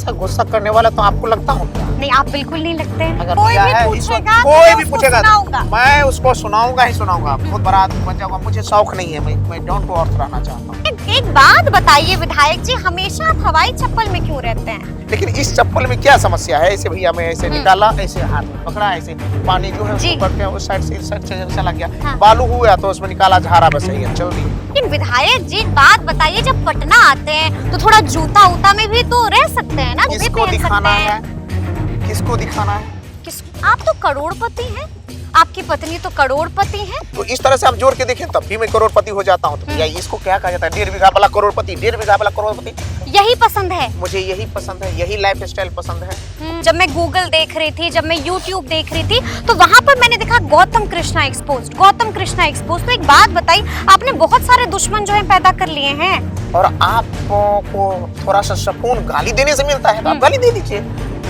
ऐसा गुस्सा करने वाला तो आपको लगता हूँ क्या? नहीं, आप बिल्कुल नहीं लगते हैं। अगर कोई किया भी है, पूछेगा तो कोई मैं भी उसको पूछेगा सुनाऊंगा। मैं उसको सुनाऊंगा ही सुनाऊंगा। बहुत बड़ा आदमी बन जाऊंगा, मुझे शौक नहीं है, मैं डोंट को अर्थ रहना चाहता हूँ। एक बात बताइए विधायक जी, हमेशा आप हवाई चप्पल में क्यों रहते हैं? लेकिन इस चप्पल में क्या समस्या है? ऐसे भैया मैं ऐसे निकाला, ऐसे हाथ में पकड़ा, ऐसे पानी जो है जी। उसको करके उस साइड से इस साइड से चला गया। हाँ। बालू हुआ तो उसमें निकाला, झारा, बस यही है, चल दी। लेकिन विधायक जी एक बात बताइए, जब पटना आते हैं तो थोड़ा जूता उता में भी तो रह सकते हैं ना, वो भी किसको पहन दिखाना सकते हैं। है? किसको दिखाना है? किस आप तो करोड़पति हैं, आपकी पत्नी तो करोड़पति है। तो इस तरह से आप जोड़ के देखें तब भी मैं करोड़पति हो जाता हूँ। तो भैया इसको क्या कहा जाता है? 1.5 बीघा वाला करोड़पति, 1.5 बीघा वाला करोड़पति। यही पसंद है मुझे यही पसंद है, यही लाइफ स्टाइल पसंद है। जब मैं गूगल देख रही थी, जब मैं यूट्यूब देख रही थी, तो वहां पर मैंने देखा गौतम कृष्णा एक्सपोज्ड, गौतम कृष्णा एक्सपोज्ड। तो एक बात बताइए, आपने बहुत सारे दुश्मन जो है पैदा कर लिए हैं। और आपको थोड़ा सा सुकून गाली देने से मिलता है तो आप गाली दे दीजिए।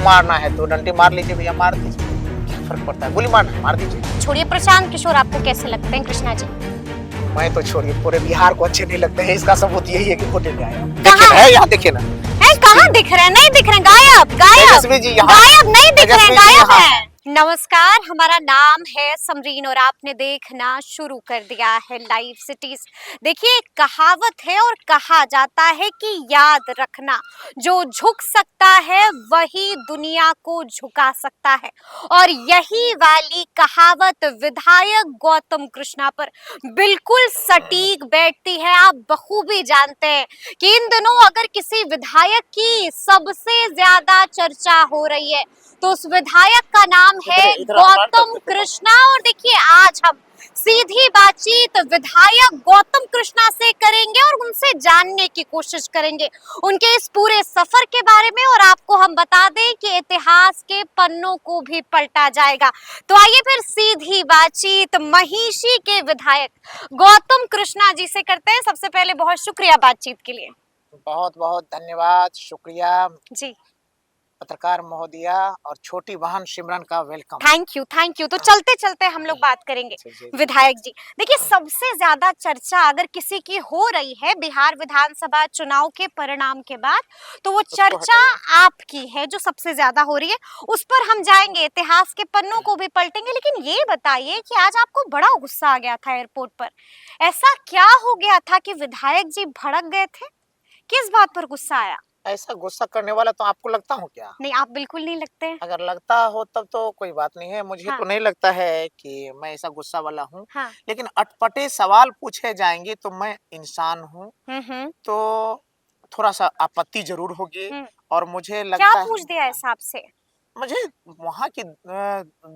मारना है तो डंडे मार लीजिए भैया, मार दीजिए, क्या फर्क पड़ता है? गोली मारना, मार दीजिए। छोड़िए, प्रशांत किशोर आपको कैसे लगते हैं कृष्णा जी? मैं तो छोड़िए, पूरे बिहार को अच्छे नहीं लगते हैं। इसका सबूत यही है कि कोटे में आया। कहाँ देखिए है यहाँ, देखिए ना। है, कहाँ दिख रहे हैं? नहीं दिख रहे हैं, गायब गायब तेजस्वी जी यहाँ। गायब, नहीं दिख रहे हैं, तेजस्वी जी गायब यहाँ। है। नमस्कार, हमारा नाम है समरीन और आपने देखना शुरू कर दिया है लाइव सिटीज। देखिए, कहावत है और कहा जाता है कि याद रखना, जो झुक सकता है वही दुनिया को झुका सकता है। और यही वाली कहावत विधायक गौतम कृष्णा पर बिल्कुल सटीक बैठती है। आप बखूबी जानते हैं कि इन दिनों अगर किसी विधायक की सबसे ज्यादा चर्चा हो रही है तो उस विधायक का नाम है गौतम कृष्णा। और देखिए, आज हम सीधी बातचीत विधायक गौतम कृष्णा से करेंगे और उनसे जानने की कोशिश करेंगे उनके इस पूरे सफर के बारे में। और आपको हम बता दें कि इतिहास के पन्नों को भी पलटा जाएगा। तो आइए फिर सीधी बातचीत महिषी के विधायक गौतम कृष्णा जी से करते हैं। सबसे पहले बहुत शुक्रिया बातचीत के लिए। बहुत बहुत धन्यवाद, शुक्रिया जी, पत्रकार महोदया और छोटी बहन सिमरन का welcome. Thank you thank you. तो चलते चलते हम लोग बात करेंगे विधायक जी। देखिए, सबसे ज्यादा चर्चा अगर किसी की हो रही है बिहार विधानसभा चुनाव के परिणाम के बाद, तो वो चर्चा आपकी है जो सबसे ज्यादा हो रही है। उस पर हम जाएंगे, इतिहास के पन्नों को भी पलटेंगे। लेकिन ये बताइए कि आज आपको बड़ा गुस्सा आ गया था एयरपोर्ट पर। ऐसा क्या हो गया था कि विधायक जी भड़क गए थे? किस बात पर गुस्सा आया? ऐसा गुस्सा करने वाला तो आपको लगता हूँ क्या? नहीं, आप बिल्कुल नहीं लगते हैं। अगर लगता हो तब तो कोई बात नहीं है। मुझे हाँ। तो नहीं लगता है कि मैं ऐसा गुस्सा वाला हूँ। हाँ। लेकिन अटपटे सवाल पूछे जाएंगे तो मैं इंसान हूँ, तो थोड़ा सा आपत्ति जरूर होगी। और मुझे क्या लगता है पूछ दिया ऐसा आपसे? मुझे वहाँ की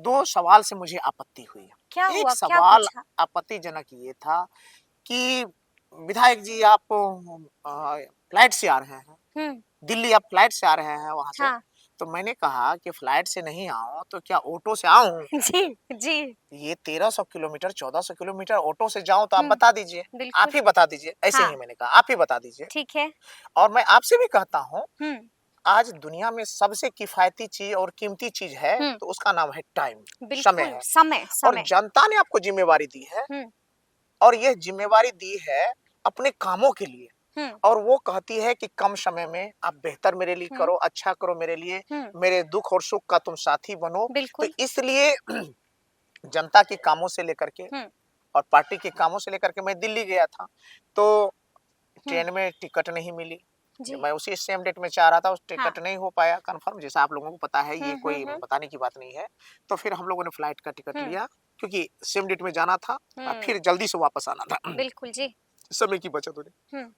2 सवाल से मुझे आपत्ति हुई। क्या एक हुआ? क्या सवाल पूछा? आपत्तिजनक ये था कि विधायक जी आप फ्लाइट से आ रहे हैं, दिल्ली आप फ्लाइट से आ रहे हैं वहां से। हाँ। तो मैंने कहा कि फ्लाइट से नहीं आऊं तो क्या ऑटो से आऊं? जी, जी। ये 1300 किलोमीटर 1400 किलोमीटर ऑटो से जाऊं तो आप बता दीजिए, बिल्कुल। आप ही बता दीजिए। ऐसे हाँ। ही मैंने कहा, आप ही बता दीजिए। ठीक है। और मैं आपसे भी कहता हूँ, हुँ, आज दुनिया में सबसे किफायती चीज और कीमती चीज है हुँ। तो उसका नाम है टाइम, समय बिल्कुल, है। समय, और समय। जनता ने आपको जिम्मेवारी दी है, हुँ, और यह जिम्मेवारी दी है अपने कामों के लिए। हुँ, और वो कहती है कि कम समय में आप बेहतर मेरे लिए करो, अच्छा करो मेरे लिए, मेरे दुख और सुख का तुम साथी बनो। तो बिल्कुल। इसलिए जनता के कामों से लेकर के और पार्टी के कामों से लेकर के मैं दिल्ली गया था। तो ट्रेन में टिकट नहीं मिली, जी। मैं उसी सेम डेट में चाह रहा था, उस हाँ। टिकट नहीं हो पाया कंफर्म, जैसा आप लोगों को पता है, ये कोई हुँ। बताने की बात नहीं है। तो फिर हम लोगों ने फ्लाइट का टिकट लिया, क्योंकि सेम डेट में जाना था और फिर जल्दी से वापस आना था। बिल्कुल जी। समय की बचत होने। हुँ,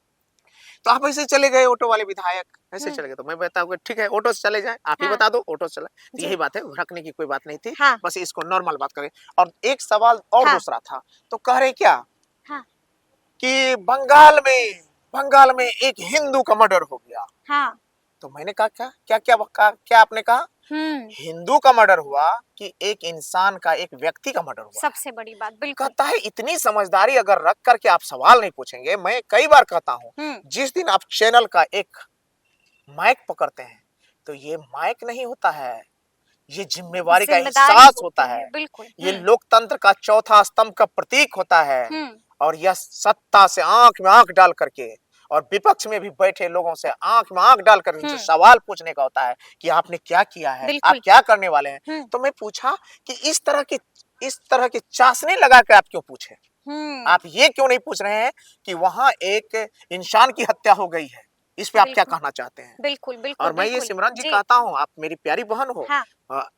तो आप ऐसे चले गए, ऑटो वाले विधायक ऐसे चले गए। तो मैं बताऊंगा ठीक है ऑटो से चले जाएं, आप ही हाँ। बता दो ऑटो से चले। तो जी। यही बात है, भड़कने की कोई बात नहीं थी, हाँ। बस इसको नॉर्मल बात करें। और एक सवाल और हाँ। दूसरा था, तो कह रहे क्या हाँ। कि बंगाल में एक हिंदू का मर्डर हो गया। हाँ। तो मैंने कहा क्या क्या क्या क्या, क्या आपने कहा? हिंदू का मर्डर हुआ कि एक इंसान का, एक व्यक्ति का मर्डर हुआ? सबसे बड़ी बात, बिल्कुल। कहता है इतनी समझदारी अगर रख करके आप सवाल नहीं पूछेंगे। मैं कई बार कहता हूँ, जिस दिन आप चैनल का एक माइक पकड़ते हैं तो ये माइक नहीं होता है, ये जिम्मेवारी का एहसास होता है। बिल्कुल। ये लोकतंत्र का चौथा स्तंभ का प्रतीक होता है। और यह सत्ता से आंख में आंख डाल करके और विपक्ष में भी बैठे लोगों से आंख में आंख डालकर उनसे सवाल पूछने का होता है कि आपने क्या किया है, आप क्या करने वाले हैं। तो मैं पूछा कि इस तरह की चाशनी लगा के आप क्यों पूछे, आप ये क्यों नहीं पूछ रहे हैं कि वहां एक इंसान की हत्या हो गई है, इस पे आप क्या कहना चाहते हैं। बिल्कुल बिल्कुल। और मैं ये सिमरन जी कहता हूँ, आप मेरी प्यारी बहन हो। हाँ।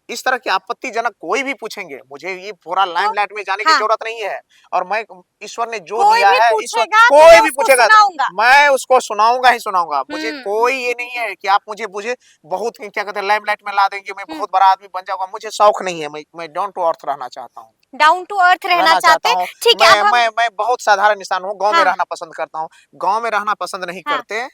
इस तरह की आपत्तिजनक कोई भी पूछेंगे, मुझे ये पूरा लाइमलाइट में जाने की जरूरत नहीं है। और मैं ईश्वर ने जो दिया है, ईश्वर कोई भी पूछेगा मैं उसको सुनाऊंगा ही सुनाऊंगा। मुझे कोई ये नहीं है कि आप मुझे बहुत क्या कहते हैं लाइमलाइट में ला देंगे, मैं बहुत बड़ा आदमी बन जाऊंगा, मुझे शौक नहीं है। मैं डाउन टू अर्थ रहना चाहता हूँ, डाउन टू अर्थ रहना चाहते हैं। ठीक है, मैं बहुत साधारण इंसान हूँ, गाँव में रहना पसंद करता हूँ। गाँव में रहना पसंद नहीं करते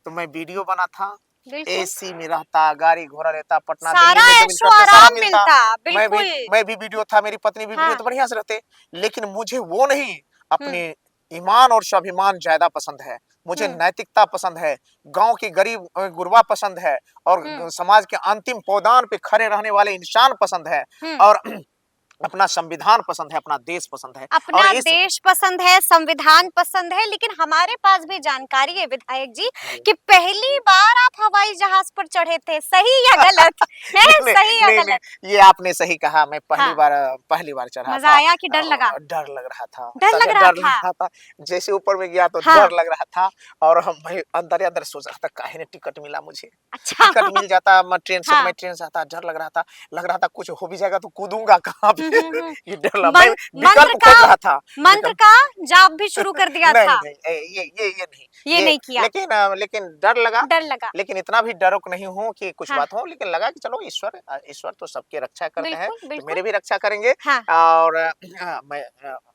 तो मैं वीडियो बना था, एसी में रहता, गाड़ी घोड़ा रहता, पटना दिल्ली में जमीन करते सारा मिलता। मैं भी वीडियो था, मेरी पत्नी भी वीडियो, तो बढ़िया से रहते। लेकिन मुझे वो नहीं, अपने ईमान और स्वाभिमान ज्यादा पसंद है, मुझे नैतिकता पसंद है, गांव की गरीब गुरबा पसंद है, और समाज के अंतिम पौधान पे खड़े रहने वाले इंसान पसंद है, और अपना संविधान पसंद है, अपना देश पसंद है, अपना देश पसंद है, संविधान पसंद है। लेकिन हमारे पास भी जानकारी है विधायक जी कि पहली बार आप हवाई जहाज पर चढ़े थे, सही या गलत है? सही या गलत? ये आपने सही कहा, मैं पहली बार चढ़ा। मजा आया कि डर लगा? डर लग रहा था, डर लग रहा था। जैसे ऊपर में गया तो डर लग रहा था, और मैं अंदर सोच रहा था काहे ने टिकट मिला मुझे। अच्छा। टिकट मिल जाता, मैं ट्रेन से आता, डर लग रहा था कुछ हो भी जाएगा तो कूदूंगा कहाँ पे। ये डर लगा, मैं विकल्प खोज रहा था। मंत्र का जाप भी शुरू कर दिया था? ये नहीं किया। लेकिन डर लगा। लेकिन इतना भी डरुक नहीं हूँ कि कुछ बात हो, लेकिन लगा कि चलो ईश्वर तो सबकी रक्षा करते हैं, तो मेरे भी रक्षा करेंगे। और मैं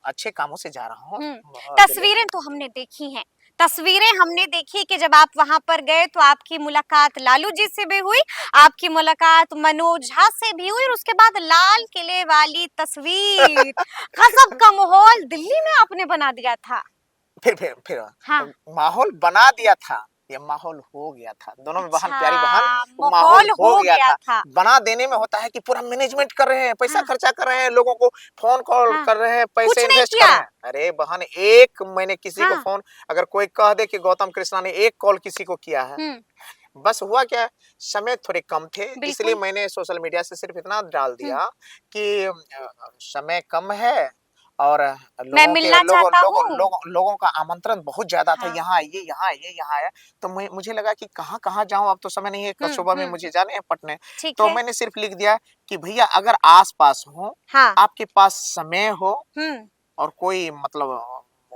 अच्छे कामों से जा रहा हूँ। तस्वीरें तो हमने देखी हैं, तस्वीरें हमने देखी कि जब आप वहां पर गए तो आपकी मुलाकात लालू जी से भी हुई, आपकी मुलाकात मनोज झा से भी हुई, और उसके बाद लाल किले वाली तस्वीर, गजब का माहौल दिल्ली में आपने बना दिया था। फिर माहौल बना दिया था, ये माहौल हो गया था। दोनों में बहन, प्यारी बहन, माहौल हो गया था। बना देने में होता है कि पूरा मैनेजमेंट कर रहे हैं, पैसा खर्चा कर रहे हैं, लोगों को फोन कॉल कर रहे हैं, पैसे इन्वेस्ट कर रहे हैं। अरे बहन, मैंने किसी को फोन, अगर कोई कह दे कि गौतम कृष्णा ने एक कॉल किसी को किया है, बस हुआ क्या, समय थोड़े कम थे, इसलिए मैंने सोशल मीडिया से सिर्फ इतना डाल दिया कि समय कम है और लोगों का आमंत्रण बहुत ज्यादा था, यहाँ आइए। तो मुझे लगा कि कहाँ जाऊं, अब तो समय नहीं है, सुबह में मुझे जाने हैं पटने। तो मैंने सिर्फ लिख दिया कि भैया अगर आस पास हो, आपके पास समय हो और कोई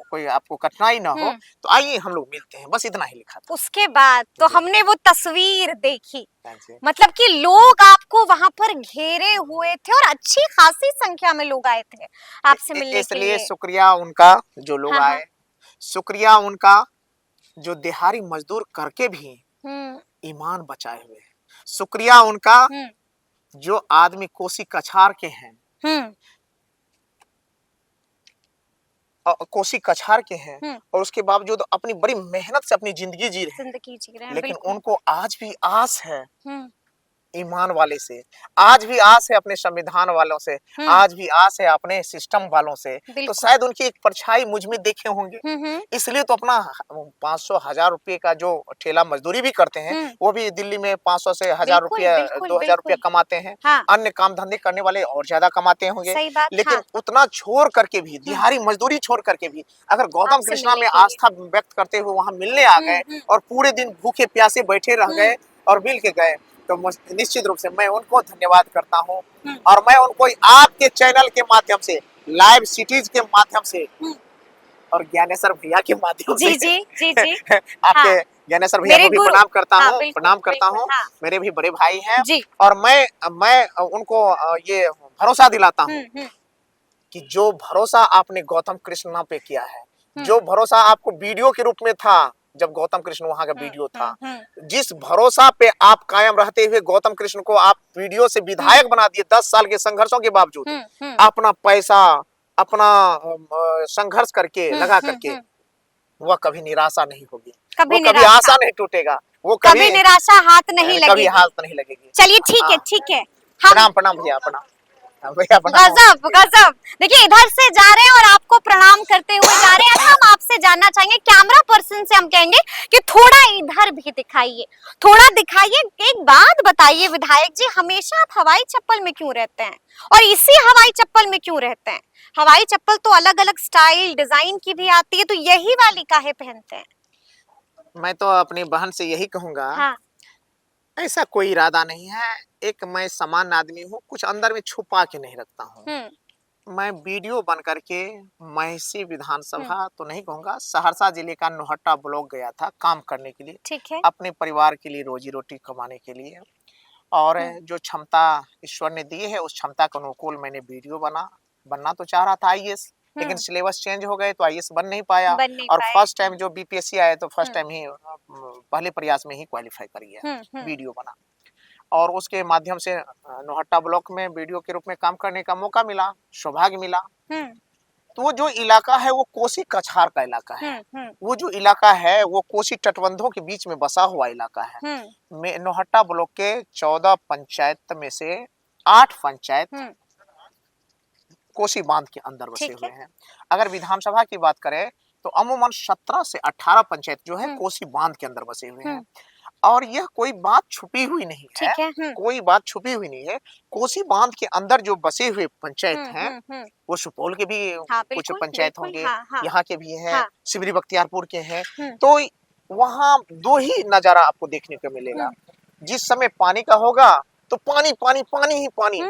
कोई आपको कठिनाई ना हो, तो आइए हम लोग मिलते हैं, बस इतना ही लिखा था। उसके बाद तो हमने वो तस्वीर देखी, मतलब कि लोग आपको वहां पर घेरे हुए थे और अच्छी खासी संख्या में लोग आए थे आपसे मिलने के लिए। इसलिए शुक्रिया उनका जो लोग आए, शुक्रिया उनका जो दिहाड़ी मजदूर करके भी ईमान बचाए हुए हैं, शुक्रिया उनका जो आदमी कोसी कछार के हैं, कोसी कछार के हैं, और उसके बावजूद अपनी बड़ी मेहनत से अपनी जिंदगी जी रहे हैं। लेकिन उनको आज भी आस है ईमान वाले से, आज भी आस है अपने संविधान वालों से, आज भी आस है अपने सिस्टम वालों से। तो शायद उनकी एक परछाई मुझ में देखे होंगे, इसलिए तो अपना 500-1000 रुपये का जो ठेला मजदूरी भी करते हैं, वो भी दिल्ली में 500 से 1000 रुपया 2000 रुपया कमाते हैं। अन्य काम धंधे करने वाले और ज्यादा कमाते होंगे, लेकिन उतना छोड़ करके भी, दिहाड़ी मजदूरी छोड़ करके भी, अगर गौतम कृष्णा में आस्था व्यक्त करते हुए वहां मिलने आ गए और पूरे दिन भूखे प्यासे बैठे रह गए और मिल के गए, तो निश्चित रूप से मैं उनको धन्यवाद करता हूँ। और मैं उनको आपके चैनल के माध्यम से, लाइव सिटीज के माध्यम से, और ज्ञानेश्वर भैया के माध्यम से जी। आपके ज्ञानेश्वर भैया को भी प्रणाम करता हूँ। मेरे भी बड़े भाई हैं, और मैं उनको ये भरोसा दिलाता हूँ कि जो भरोसा आपने गौतम कृष्णा पे किया है, जो भरोसा आपको वीडियो के रूप में था जब गौतम कृष्ण वहां का वीडियो था, जिस भरोसा पे आप कायम रहते हुए गौतम कृष्ण को आप वीडियो से विधायक बना दिए, 10 साल के संघर्षों के बावजूद, अपना पैसा, अपना संघर्ष करके लगा करके, वह कभी निराशा नहीं होगी, कभी आशा नहीं टूटेगा, वो कभी निराशा हाथ नहीं लगेगी, कभी हाथ नहीं लगेगी। चलिए ठीक है। प्रणाम भैया, प्रणाम। भैया बनाओ। गजब गजब। देखिए इधर से जा रहे हैं और आपको प्रणाम करते हुए जा रहे हैं। अच्छा हम आपसे जानना चाहेंगे, कैमरा पर्सन से हम कहेंगे कि थोड़ा इधर भी दिखाइए, थोड़ा दिखाइए। एक बात बताइए विधायक जी, हमेशा आप हवाई चप्पल में क्यों रहते हैं और इसी हवाई चप्पल में क्यों रहते हैं? हवाई चप्पल तो अलग अलग स्टाइल डिजाइन की भी आती है, तो यही वाली काहे पहनते हैं? मैं तो अपनी बहन से यही कहूंगा, हाँ। ऐसा कोई इरादा नहीं है। एक मैं सामान्य आदमी हूँ, कुछ अंदर में छुपा के नहीं रखता हूँ। मैं वीडियो बन करके महसी विधानसभा तो नहीं कहूंगा, सहरसा जिले का नोहट्टा ब्लॉक गया था काम करने के लिए, ठीक है। अपने परिवार के लिए रोजी रोटी कमाने के लिए। और जो क्षमता ईश्वर ने दी है उस क्षमता के अनुकूल मैंने वीडियो बनना तो चाह रहा था आईएएस, लेकिन सिलेबस चेंज हो गए तो आईएएस बन नहीं पाया। और फर्स्ट टाइम जो बीपीएससी आया तो फर्स्ट टाइम ही पहले प्रयास में ही क्वालिफाई कर गया, वीडियो बना। और उसके माध्यम से नोहट्टा ब्लॉक में वीडियो के रूप में काम करने का मौका मिला, सौभाग्य मिला। तो वो जो इलाका है वो कोसी कछार का इलाका है। वो जो इलाका है वो कोसी तटबंधों के बीच में बसा हुआ इलाका है। नोहट्टा ब्लॉक के 14 पंचायत में से 8 पंचायत कोसी बांध के अंदर बसे हुए हैं। अगर विधानसभा की बात करें तो अमूमन 17 से 18 पंचायत जो है कोसी बांध के अंदर बसे हुए हैं। और यह कोई बात छुपी हुई नहीं है, कोई बात छुपी हुई नहीं है। कोसी बांध के अंदर जो बसे हुए पंचायत हैं वो सुपौल के भी कुछ पंचायत होंगे, यहाँ के भी हैं, सिमरी बख्तियारपुर के हैं। तो वहाँ दो ही नजारा आपको देखने को मिलेगा। जिस समय पानी का होगा तो पानी पानी पानी ही पानी,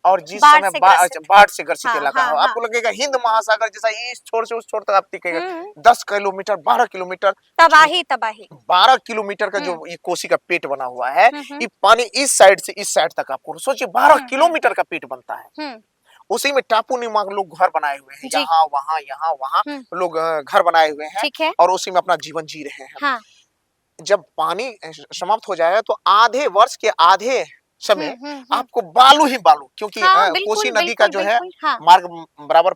और जिस समय बाढ़ से ग्रसित इलाका हो, आपको लगेगा हिंद महासागर जैसा, इस छोर से उस छोर तक आप दिखेगा 10 किलोमीटर 12 किलोमीटर तबाही 12 किलोमीटर का जो ये कोसी का पेट बना हुआ है, ये पानी इस साइड से इस साइड तक, आपको सोचिए 12 किलोमीटर का पेट बनता है। उसी में टापू निमा लोग घर बनाए हुए हैं, यहाँ वहाँ लोग घर बनाए हुए हैं और उसी में अपना जीवन जी रहे हैं। जब पानी समाप्त हो जाएगा तो आधे वर्ष के आधे समय आपको बालू ही बालू, क्योंकि कोसी नदी का जो है मार्ग बराबर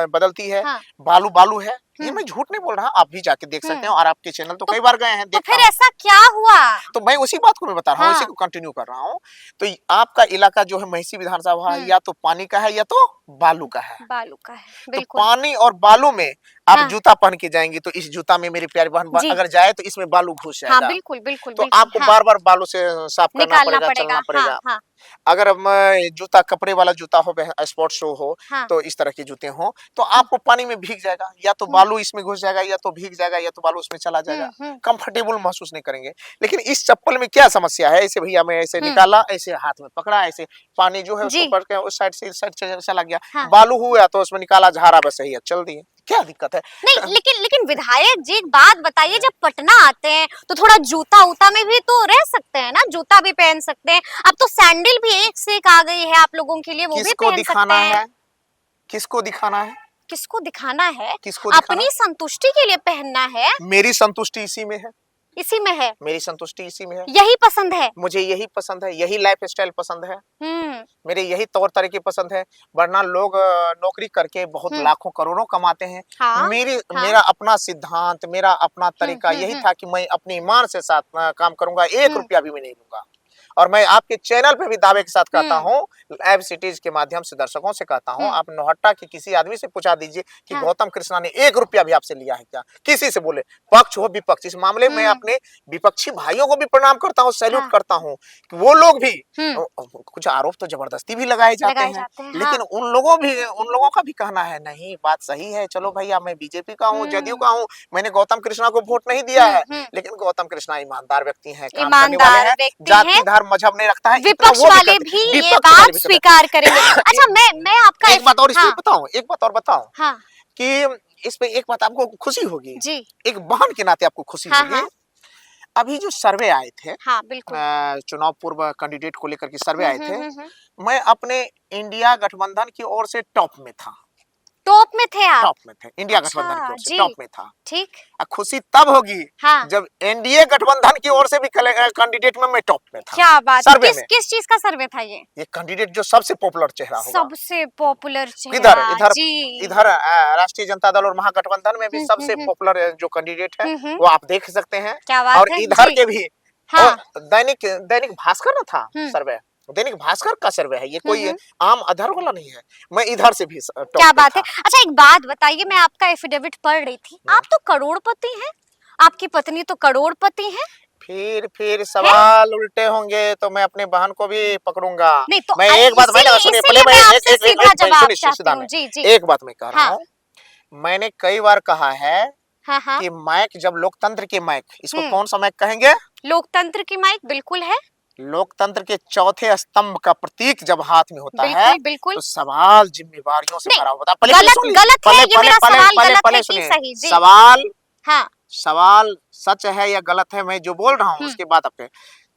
बदलती है, बालू बालू है। ये मैं झूठ नहीं बोल रहा, आप भी जाके देख सकते हैं और आपके चैनल तो कई बार गए हैं। तो फिर ऐसा क्या हुआ? तो मैं उसी बात को मैं बता रहा हूँ, इसी को कंटिन्यू कर रहा हूँ। तो आपका इलाका जो है महसी विधानसभा या तो पानी का है या तो बालू का है। तो पानी और बालू में आप जूता पहन के जाएंगे तो इस जूता में मेरी प्यारी बहन अगर जाए तो इसमें बालू घुस जाएगा। बिल्कुल बिल्कुल। तो आपको बार बार बालू से साफ करना पड़ेगा, चलना पड़ेगा। अगर जूता कपड़े वाला जूता हो, स्पोर्ट शू हो, तो इस तरह के जूते हो तो आपको पानी में भीग जाएगा, या तो बालू इसमें घुस जाएगा या तो भीग जाएगा या तो बालू उसमें चला जाएगा, कंफर्टेबल महसूस नहीं करेंगे। लेकिन इस चप्पल में क्या समस्या है, ऐसे भैया मैं ऐसे निकाला, ऐसे हाथ में पकड़ा, ऐसे पानी जो है उसको पकड़ के उस साइड से इस साइड चला गया, बालू हुआ तो उसमें निकाला, झारा, बस यही है, चल दिए, क्या दिक्कत है? नहीं, लेकिन विधायक जी एक बात बताइए, जब पटना आते हैं तो थोड़ा जूता उता में भी तो रह सकते हैं ना, जूता भी पहन सकते हैं। अब तो सैंडल भी एक से एक आ गई है आप लोगों के लिए, वो भी पहन सकते हैं। किसको दिखाना है? किसको दिखाना है? किसको अपनी संतुष्टि के लिए पहनना है। मेरी संतुष्टि इसी में है, इसी में है, मेरी संतुष्टि इसी में है, यही पसंद है मुझे, यही पसंद है, यही लाइफ स्टाइल पसंद है, मेरे यही तौर तरीके पसंद है। वरना लोग नौकरी करके बहुत लाखों करोड़ों कमाते हैं। मेरा अपना सिद्धांत, मेरा अपना तरीका यही था कि मैं अपनी ईमान से साथ काम करूंगा, 1 रुपया भी मैं नहीं लूंगा। और मैं आपके चैनल पे भी दावे के साथ कहता हूँ, लाइव सिटीज के माध्यम से दर्शकों से कहता हूँ, आप नोहट्टा के किसी आदमी से पूछा दीजिए कि गौतम कृष्णा ने 1 रुपया भी आपसे लिया है क्या? किसी से बोले, पक्ष हो विपक्ष, इस मामले में अपने विपक्षी भाइयों को भी प्रणाम करता हूँ, सैल्यूट करता हूँ। वो लोग भी कुछ आरोप तो जबरदस्ती भी लगाए जाते हैं, लेकिन उन लोगों का भी कहना है नहीं, बात सही है, चलो भैया मैं बीजेपी का हूँ, जदयू का हूँ, मैंने गौतम कृष्णा को वोट नहीं दिया है, लेकिन गौतम कृष्णा ईमानदार व्यक्ति है, काम करने वाले हैं, जाति धर्म मजहब नहीं रखता है। विपक्ष वाले भी ये बात स्वीकार करेंगे। अच्छा मैं आपका एक बात और इसमें बताऊं, एक बात और बताऊं कि इस पे एक बात आपको खुशी होगी जी, एक बहन के नाते आपको खुशी होगी। अभी जो सर्वे आए थे, बिल्कुल चुनाव पूर्व कैंडिडेट को लेकर के सर्वे आए थे, मैं अपने इंडिया गठबंधन की ओर से टॉप में था। टॉप में थे आप? टॉप में थे, इंडिया गठबंधन की ओर से टॉप में था। ठीक। खुशी तब होगी जब एनडीए गठबंधन की ओर से भी कैंडिडेट में मैं टॉप में था। क्या बात है? किस चीज का सर्वे था ये? ये कैंडिडेट जो सबसे पॉपुलर चेहरा होगा। सबसे पॉपुलर चेहरा इधर राष्ट्रीय जनता दल और महागठबंधन में भी सबसे पॉपुलर जो कैंडिडेट है वो आप देख सकते हैं। और इधर के भी दैनिक भास्कर न था सर्वे, दैनिक भास्कर का सर्वे है, ये कोई हम्म। आम अधर वाला नहीं है। मैं इधर से भी क्या बात है। अच्छा एक बात बताइए, मैं आपका एफिडेविट पढ़ रही थी, आप तो करोड़पति हैं, आपकी पत्नी तो करोड़पति है। फिर सवाल उल्टे होंगे तो मैं अपने बहन को भी पकड़ूंगा। नहीं तो मैं एक बात मैंने सुनिए, पहले मैं एक बात मैं कह रहा हूँ। मैंने कई बार कहा है कि माइक, जब लोकतंत्र की माइक, इसको कौन सा माइक कहेंगे? लोकतंत्र की माइक, बिल्कुल है। लोकतंत्र के चौथे स्तंभ का प्रतीक जब हाथ में होता बिल्कुल, है बिल्कुल। तो सवाल जिम्मेवारियों से भरा होता है। गलत है, ये मेरा सवाल गलत है कि सही? सवाल, हाँ, सवाल सच है या गलत है मैं जो बोल रहा हूँ उसके बाद आपके,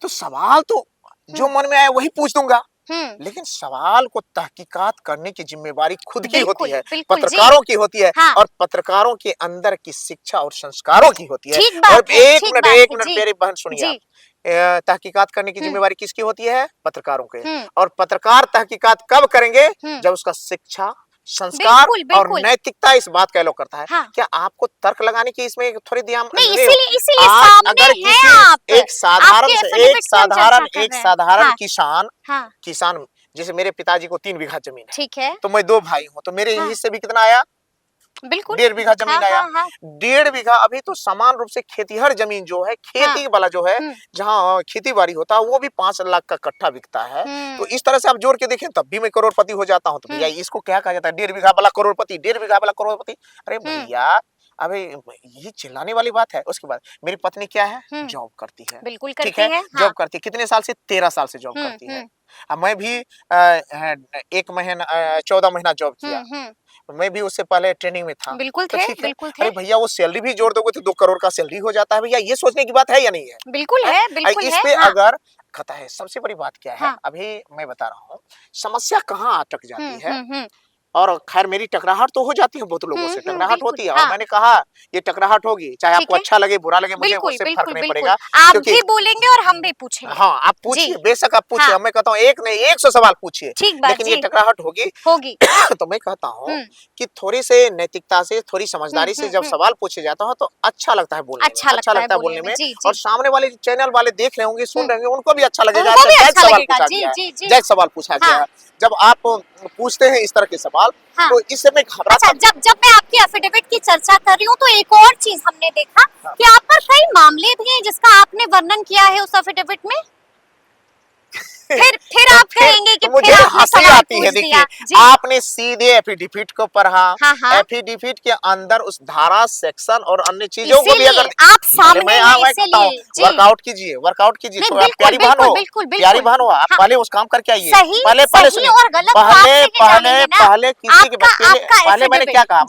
तो सवाल तो जो मन में आए वही पूछ दूंगा, लेकिन सवाल को तहकीकात करने की जिम्मेवारी खुद की होती है, पत्रकारों की होती है। हाँ। और पत्रकारों के अंदर की शिक्षा और संस्कारों की होती है। और एक मिनट मेरी बहन सुनिए, तहकीकात करने की जिम्मेवारी किसकी होती है? पत्रकारों के। और पत्रकार तहकीकात कब करेंगे? जब उसका शिक्षा, संस्कार और नैतिकता इस बात का एलो करता है। हाँ। क्या आपको तर्क लगाने की इसमें थोड़ी ध्यान नहीं? इसीलिए अगर किसी एक साधारण किसान, जैसे मेरे पिताजी को 3 बीघा जमीन है, ठीक है, तो मैं 2 भाई हूँ, तो मेरे हिस्से भी कितना आया? बिल्कुल 1.5 बीघा जमीन आया। 1.5 बीघा अभी तो समान रूप से खेतीहर जमीन जो है, खेती वाला जो है, जहाँ खेती बाड़ी होता है, वो भी 5 लाख का कट्ठा बिकता है। तो इस तरह से आप जोड़ के देखें तब भी मैं करोड़पति हो जाता हूँ। तो भैया इसको क्या कहा जाता है? 1.5 बीघा वाला करोड़पति, 1.5 बीघा वाला करोड़पति। अरे भैया अबे ये चिल्लाने वाली बात है। उसके बाद मेरी पत्नी क्या है? जॉब करती है। बिल्कुल करती है। जॉब करती है। कितने साल से? 13 साल से जॉब करती है। मैं भी 1 महीना 14 महीना जॉब किया। मैं भी उससे पहले ट्रेनिंग में था। बिल्कुल थे, बिल्कुल थे। अरे भैया वो सैलरी भी जोड़ दोगे तो 2 करोड़ का सैलरी हो जाता है। भैया ये सोचने की बात है या नहीं है? बिल्कुल है, बिल्कुल है। इस पे अगर कहता है, सबसे बड़ी बात क्या है? अभी मैं बता रहा हूँ समस्या कहाँ अटक जाती है। और खैर मेरी टकराहट तो हो जाती है, बहुत लोगों से टकराहट होती है। और मैंने कहा ये टकराहट होगी, चाहे आपको अच्छा लगे बुरा लगे, मुझे उससे फर्क नहीं पड़ेगा। आप भी बोलेंगे और हम भी पूछेंगे। हाँ आप पूछिए, बेशक आप पूछिए। मैं कहता हूँ एक नहीं 100 सवाल पूछिए, लेकिन ये टकराहट होगी। तो मैं कहता हूँ कि थोड़ी से नैतिकता से, थोड़ी समझदारी से जब सवाल पूछे जाता है तो अच्छा लगता है बोलने में, अच्छा लगता है बोलने में। और सामने वाले चैनल वाले देख रहे होंगे, सुन रहे होंगे, उनको भी अच्छा लगेगा। जैक सवाल पूछा गया। जब आप पूछते हैं इस तरह के सवाल, तो इस समय अच्छा, जब मैं आपके एफिडेविट की चर्चा कर रही हूँ तो एक और चीज हमने देखा कि आप पर कई मामले भी हैं जिसका आपने वर्णन किया है उस एफिडेविट में। फिर आप कहेंगे कि मुझे हंसी आती है। देखिए आपने सीधे एफिडेविट को पढ़ा। एफिडेविट के अंदर उस धारा, सेक्शन और अन्य चीजों को भी अगर आप सामने वर्कआउट कीजिए, तो आप प्यारी बहन हो, आप पहले उस काम करके आइए। पहले किसी के पहले मैंने क्या कहा?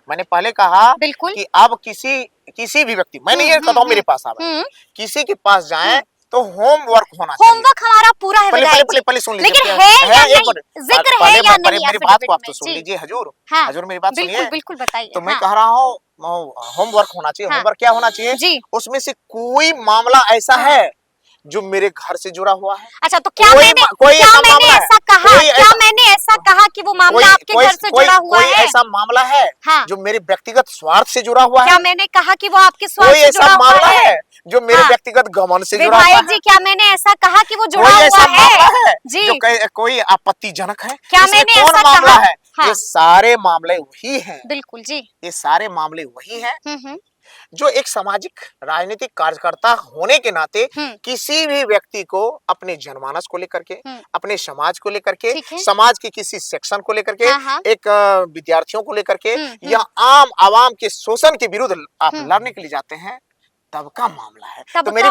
मैंने पहले कहा कि अब किसी भी व्यक्ति, मैंने ये कहता हूँ मेरे पास आवे, किसी के पास जाए तो होमवर्क होना चाहिए। होमवर्क हमारा पूरा है। पहले सुन लीजिए, लेकिन है या नहीं, जिक्र है या नहीं? मेरी बात को आप तो सुन लीजिए हजूर। हजूर मेरी बात सुनिए। बिल्कुल बताइए। तो मैं कह रहा हूँ होमवर्क होना चाहिए। होमवर्क क्या होना चाहिए? उसमें से कोई मामला ऐसा है जो मेरे घर से जुड़ा हुआ है। अच्छा, तो क्या मैंने ऐसा कहा कि वो मामला आपके घर से जुड़ा हुआ है? ऐसा मामला है जो मेरे व्यक्तिगत स्वार्थ से जुड़ा हुआ है? क्या मैंने कहा कि वो आपके स्वार्थ से जुड़ा हुआ है? मामला है जो मेरे व्यक्तिगत घमंड से जुड़ा हुआ है? जी, क्या मैंने ऐसा कहा कि वो जुड़ा हुआ है? जी, जो कोई आपत्तिजनक है? क्या मैंने ऐसा मामला है? ये सारे मामले वही हैं। बिल्कुल जी, ये सारे मामले वही हैं जो एक सामाजिक राजनीतिक कार्यकर्ता होने के नाते किसी भी व्यक्ति को अपने जनमानस को लेकर के, अपने समाज को लेकर के, समाज के किसी सेक्शन को लेकर के, एक विद्यार्थियों को लेकर के, या आम आवाम के शोषण के विरुद्ध आप लड़ने के लिए जाते हैं, तब का मामला है। तो मेरी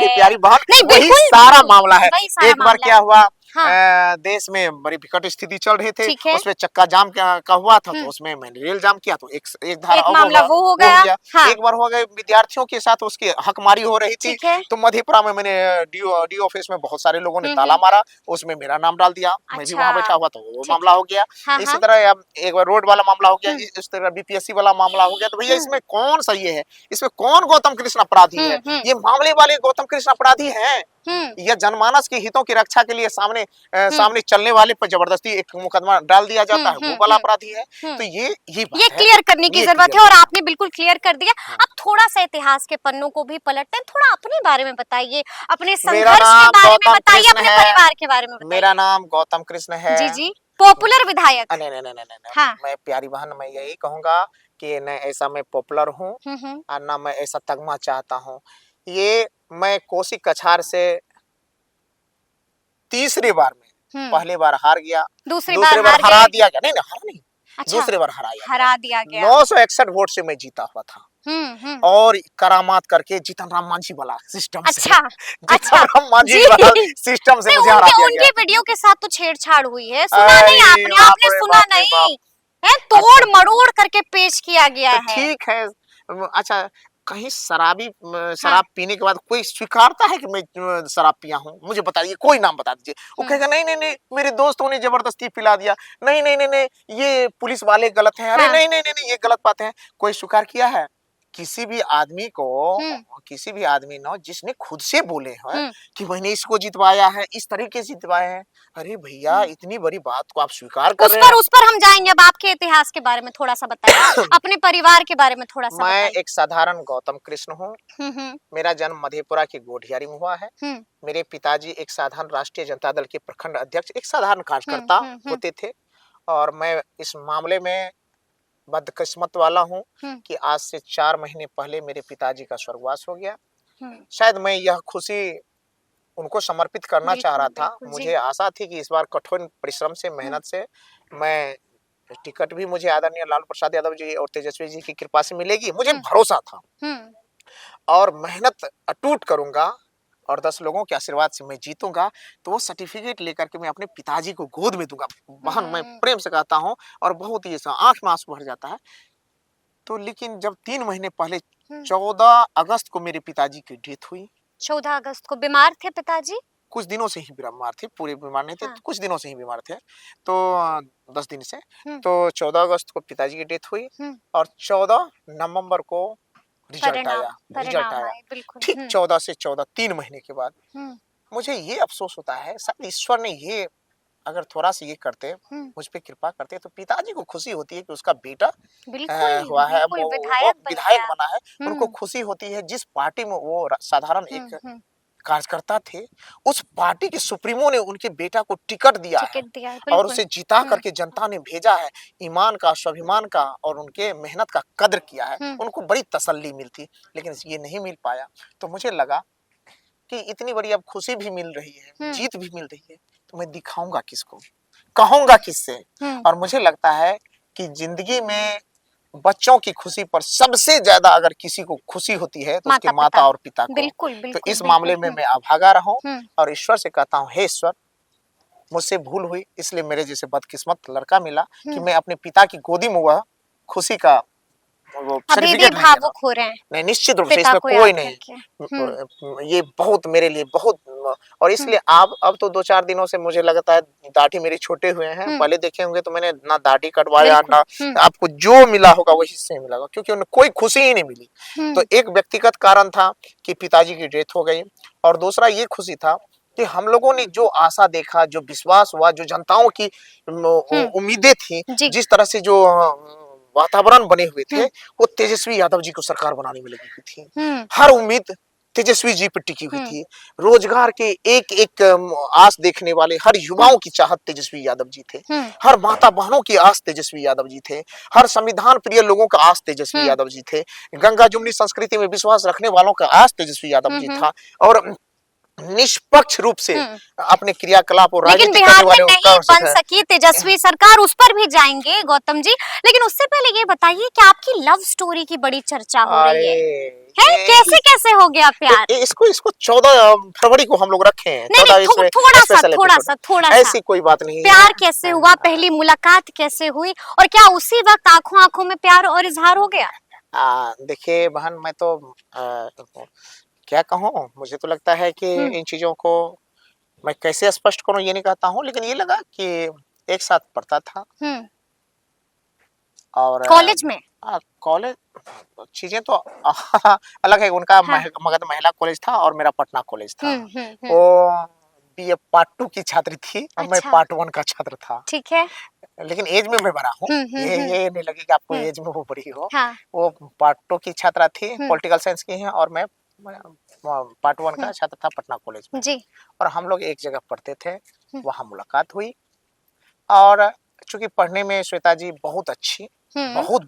प्यारी बहन, वही सारा मामला है। एक बार क्या हुआ, देश में बड़ी विकट स्थिति चल रही थी, उसमें चक्का जाम का हुआ था, तो उसमें मैंने रेल जाम किया, तो एक धारा मामला वो हो गया। एक बार हो गए विद्यार्थियों के साथ उसकी हकमारी हो रही थी, तो मधेपुरा में मैंने डी ऑफिस में बहुत सारे लोगों ने ताला मारा, उसमें मेरा नाम डाल दिया। मैं भी वहां बैठा हुआ, तो वो मामला हो गया। इसी तरह एक बार रोड वाला मामला हो गया, इस तरह बीपीएससी वाला मामला हो गया। तो भैया इसमें कौन सही है? इसमें कौन गौतम कृष्ण अपराधी है? ये मामले वाले गौतम कृष्ण अपराधी हैं या जनमानस के हितों की रक्षा के लिए सामने चलने वाले पर जबरदस्ती एक मुकदमा डाल दिया जाता है, वो बड़ा अपराधी है। तो ये बात ये है, क्लियर करने की ये जरूरत है क्लियर और करना। आपने बिल्कुल क्लियर कर दिया। अब थोड़ा सा इतिहास के पन्नों को भी पलटते हैं, थोड़ा अपने बारे में बताइए, अपने मेरा संघर्ष के नाम बारे में गौतम बताइए, कृष्ण अपने है। परिवार के बारे में मेरा बताइए। नाम गौतम कृष्ण है। जी जी, पॉपुलर विधायक। नहीं नहीं नहीं नहीं नहीं, हाँ। मैं प्यारी बहन, मैं यही कहूंगा कि न ऐसा मैं पॉपुलर हूँ हम्म। और ना मैं ऐसा तगमा चाहता हूँ। ये मैं कोसी कछार से तीसरी बार में, पहली बार हार गया, दूसरी बार दूसरी बार हार हरा गए। दिया गया। नहीं नहीं, हरा नहीं, अच्छा, दूसरी बार हराया हरा दिया गया। गया। 961 वोट से मैं जीता हुआ था। और करामात करके जीतन राम मांझी वाला सिस्टम से, अच्छा जीतन अच्छा राम मांझी जी। वाला सिस्टम से नहीं, मुझे हरा उनके दिया उनके गया। वीडियो के साथ तो छेड़छाड़ हुई है, सुना नहीं अरे आपने? बाप आपने रे सुना बाप रे बाप। नहीं है? तोड़ अच्छा, मरोड़ करके पेश किया गया तो है। ठीक है। अच्छा, कहीं हाँ। शराब पीने के बाद कोई स्वीकारता है कि मैं शराब पिया हूँ? मुझे बताइए, कोई नाम बता दीजिए। वो कहेगा नहीं नहीं नहीं, मेरे दोस्तों ने जबरदस्ती पिला दिया। नहीं नहीं नहीं नहीं, ये पुलिस वाले गलत हैं। अरे हाँ। नहीं नहीं नहीं नहीं, ये गलत बातें हैं। कोई स्वीकार किया है? किसी भी आदमी को, हम्म किसी भी आदमी ने जिसने खुद से बोले हैं हम्म कि मैंने इसको जितवाया है, इस तरीके से जितवाया है। अरे भैया, हम्म। इतनी बड़ी बात को आप स्वीकार कर रहे हैं। उस पर हम जाएंगे। अब आपके इतिहास के बारे में थोड़ा सा बताइए, अपने परिवार के बारे में थोड़ा सा मैं बताइए। एक साधारण गौतम कृष्ण हूँ। हम्म। मेरा जन्म मधेपुरा के गोढ़ियारी में हुआ है। हम्म मेरे पिताजी एक साधारण राष्ट्रीय जनता दल के प्रखंड अध्यक्ष, एक साधारण हम्म कार्यकर्ता हम्म होते थे। और मैं इस मामले में बदकिस्मत वाला हूँ हम्म कि आज से 4 महीने पहले मेरे पिताजी का स्वर्गवास हो गया। हम्म। शायद मैं यह खुशी उनको समर्पित करना चाह रहा बिल्कुल था। बिल्कुल जी। मुझे आशा थी कि इस बार कठोर परिश्रम से, मेहनत से मैं टिकट भी मुझे आदरणीय लालू प्रसाद यादव जी और तेजस्वी जी की कृपा से मिलेगी, मुझे भरोसा था। हम्म और मेहनत अटूट करूंगा और 10 लोगों के आशीर्वाद से मैं जीतूंगा, तो वो सर्टिफिकेट लेकर के मैं अपने पिताजी को गोद में दूंगा। बहन, मैं प्रेम से कहता हूँ, और बहुत ही ऐसा आंख में आंसू भर जाता है। तो लेकिन जब 3 महीने पहले 14 अगस्त को मेरे पिताजी की डेथ हुई। 14 अगस्त को बीमार थे पिताजी? कुछ दिनों से ही बीमार थे, पूरे बीमार नहीं थे, हाँ। कुछ दिनों से ही बीमार थे। तो 10 दिन से। हम्म तो 14 अगस्त को पिताजी की डेथ हुई हम्म। और 14 नवंबर को रिजल्ट परिणाम आया। रिजल्ट परिणाम आया आए, बिल्कुल। ठीक 14 से 14, 3 महीने के बाद। हम्म मुझे ये अफसोस होता है, शायद ईश्वर ने ये, अगर थोड़ा सा ये करते, हम्म। मुझ पे कृपा करते, तो पिताजी को खुशी होती है कि उसका बेटा बिल्कुल हुआ है, बिल्कुल, वो विधायक बन विधायक गया। बना है। उनको हम्म खुशी होती है। जिस पार्टी में वो साधारण एक हम्म। कार्यकर्ता थे, उस पार्टी के सुप्रीमो ने उनके बेटा को टिकट दिया है टिकट दिया है, और बिल्कुल। उसे जिता करके जनता ने भेजा है। ईमान का, स्वाभिमान का और उनके मेहनत का कद्र किया है। उनको बड़ी तसल्ली मिलती, लेकिन ये नहीं मिल पाया। तो मुझे लगा कि इतनी बड़ी अब खुशी भी मिल रही है, जीत भी मिल रही है, तो मैं दिखाऊंगा किसको, कहूंगा किससे। और मुझे लगता है कि जिंदगी में बच्चों की खुशी पर सबसे ज्यादा अगर किसी को खुशी होती है तो उसके माता और पिता को। बिल्कुल तो बिल्कुल इस मामले में मैं अभागा रहा हूँ हम्म और ईश्वर से कहता हूँ, हे ईश्वर, मुझसे भूल हुई, इसलिए मेरे जैसे बदकिस्मत लड़का मिला कि मैं अपने पिता की गोदी में वह खुशी का वो अभी भी सर्टिफिकेट लेके भावुक हो रहे हैं नहीं, निश्चित रूप से पिता इसमें को कोई याद नहीं। करके। ये बहुत मेरे लिए बहुत, और इसलिए आप अब तो 2-4 दिनों से मुझे लगता है दाढ़ी मेरी छोटे हुए हैं। पहले देखे होंगे तो मैंने ना दाढ़ी कटवाया, ना आपको जो मिला होगा वही से मिला होगा, क्योंकि उन्हें कोई खुशी ही नहीं मिली। तो एक व्यक्तिगत कारण था कि पिताजी की डेथ हो गई, और दूसरा ये खुशी था कि हम लोगों ने जो आशा देखा, जो विश्वास हुआ, जो जनताओं की उम्मीदें थी, जिस तरह से जो वातावरण बने हुए थे, वो तेजस्वी यादव जी को सरकार बनाने में लगी हुई थी। हर उम्मीद तेजस्वी जी पर टिकी हुई थी। रोजगार के एक एक आस देखने वाले हर युवाओं की चाहत तेजस्वी यादव जी थे। हर माता बहनों की आस तेजस्वी यादव जी थे। हर संविधान प्रिय लोगों का आस तेजस्वी यादव जी थे। गंगा जुमनी संस्कृति में विश्वास रखने वालों का आस तेजस्वी यादव जी था। और निष्पक्ष रूप से अपने क्रियाकलाप और लेकिन राजनीति बिहार करने में वाले नहीं बन सकी तेजस्वी सरकार, उस पर भी जाएंगे गौतम जी। लेकिन उससे पहले ये बताइए कि आपकी लव स्टोरी की बड़ी चर्चा हो रही है कैसे कैसे हो गया प्यार? इसको 14 फरवरी को हम लोग रखे हैं। नहीं, थोड़ा सा ऐसी कोई बात नहीं है। प्यार कैसे हुआ, पहली मुलाकात कैसे हुई, और क्या उसी वक्त आंखों आंखों में प्यार और इजहार हो गया? देखिए बहन, मैं तो क्या कहूँ, मुझे तो लगता है कि इन चीजों को मैं कैसे स्पष्ट करूं ये नहीं कहता हूँ, लेकिन ये लगा कि एक साथ पढ़ता था और कॉलेज में कॉलेज चीजें तो अलग है। उनका हाँ। मगध महिला कॉलेज था और मेरा पटना कॉलेज था। हम्म। वो बीए पार्ट 2 की छात्र थी और मैं अच्छा। पार्ट 1 का छात्र था। ठीक है। लेकिन एज में मैं बड़ा हूँ। ये नहीं लगे कि आपको हम्म। एज में वो बड़ी हो। हाँ। वो पार्ट 2 की छात्रा थी, हम्म। पॉलिटिकल साइंस की है, और मैं पार्ट 1 का हम्म। छात्र था पटना कॉलेज में। जी। और हम लोग एक जगह पढ़ते थे, हम्म। वहाँ मुलाकात हुई। और चूंकि पढ़ने में श्वेता जी बहुत अच्छी, हम्म। बहुत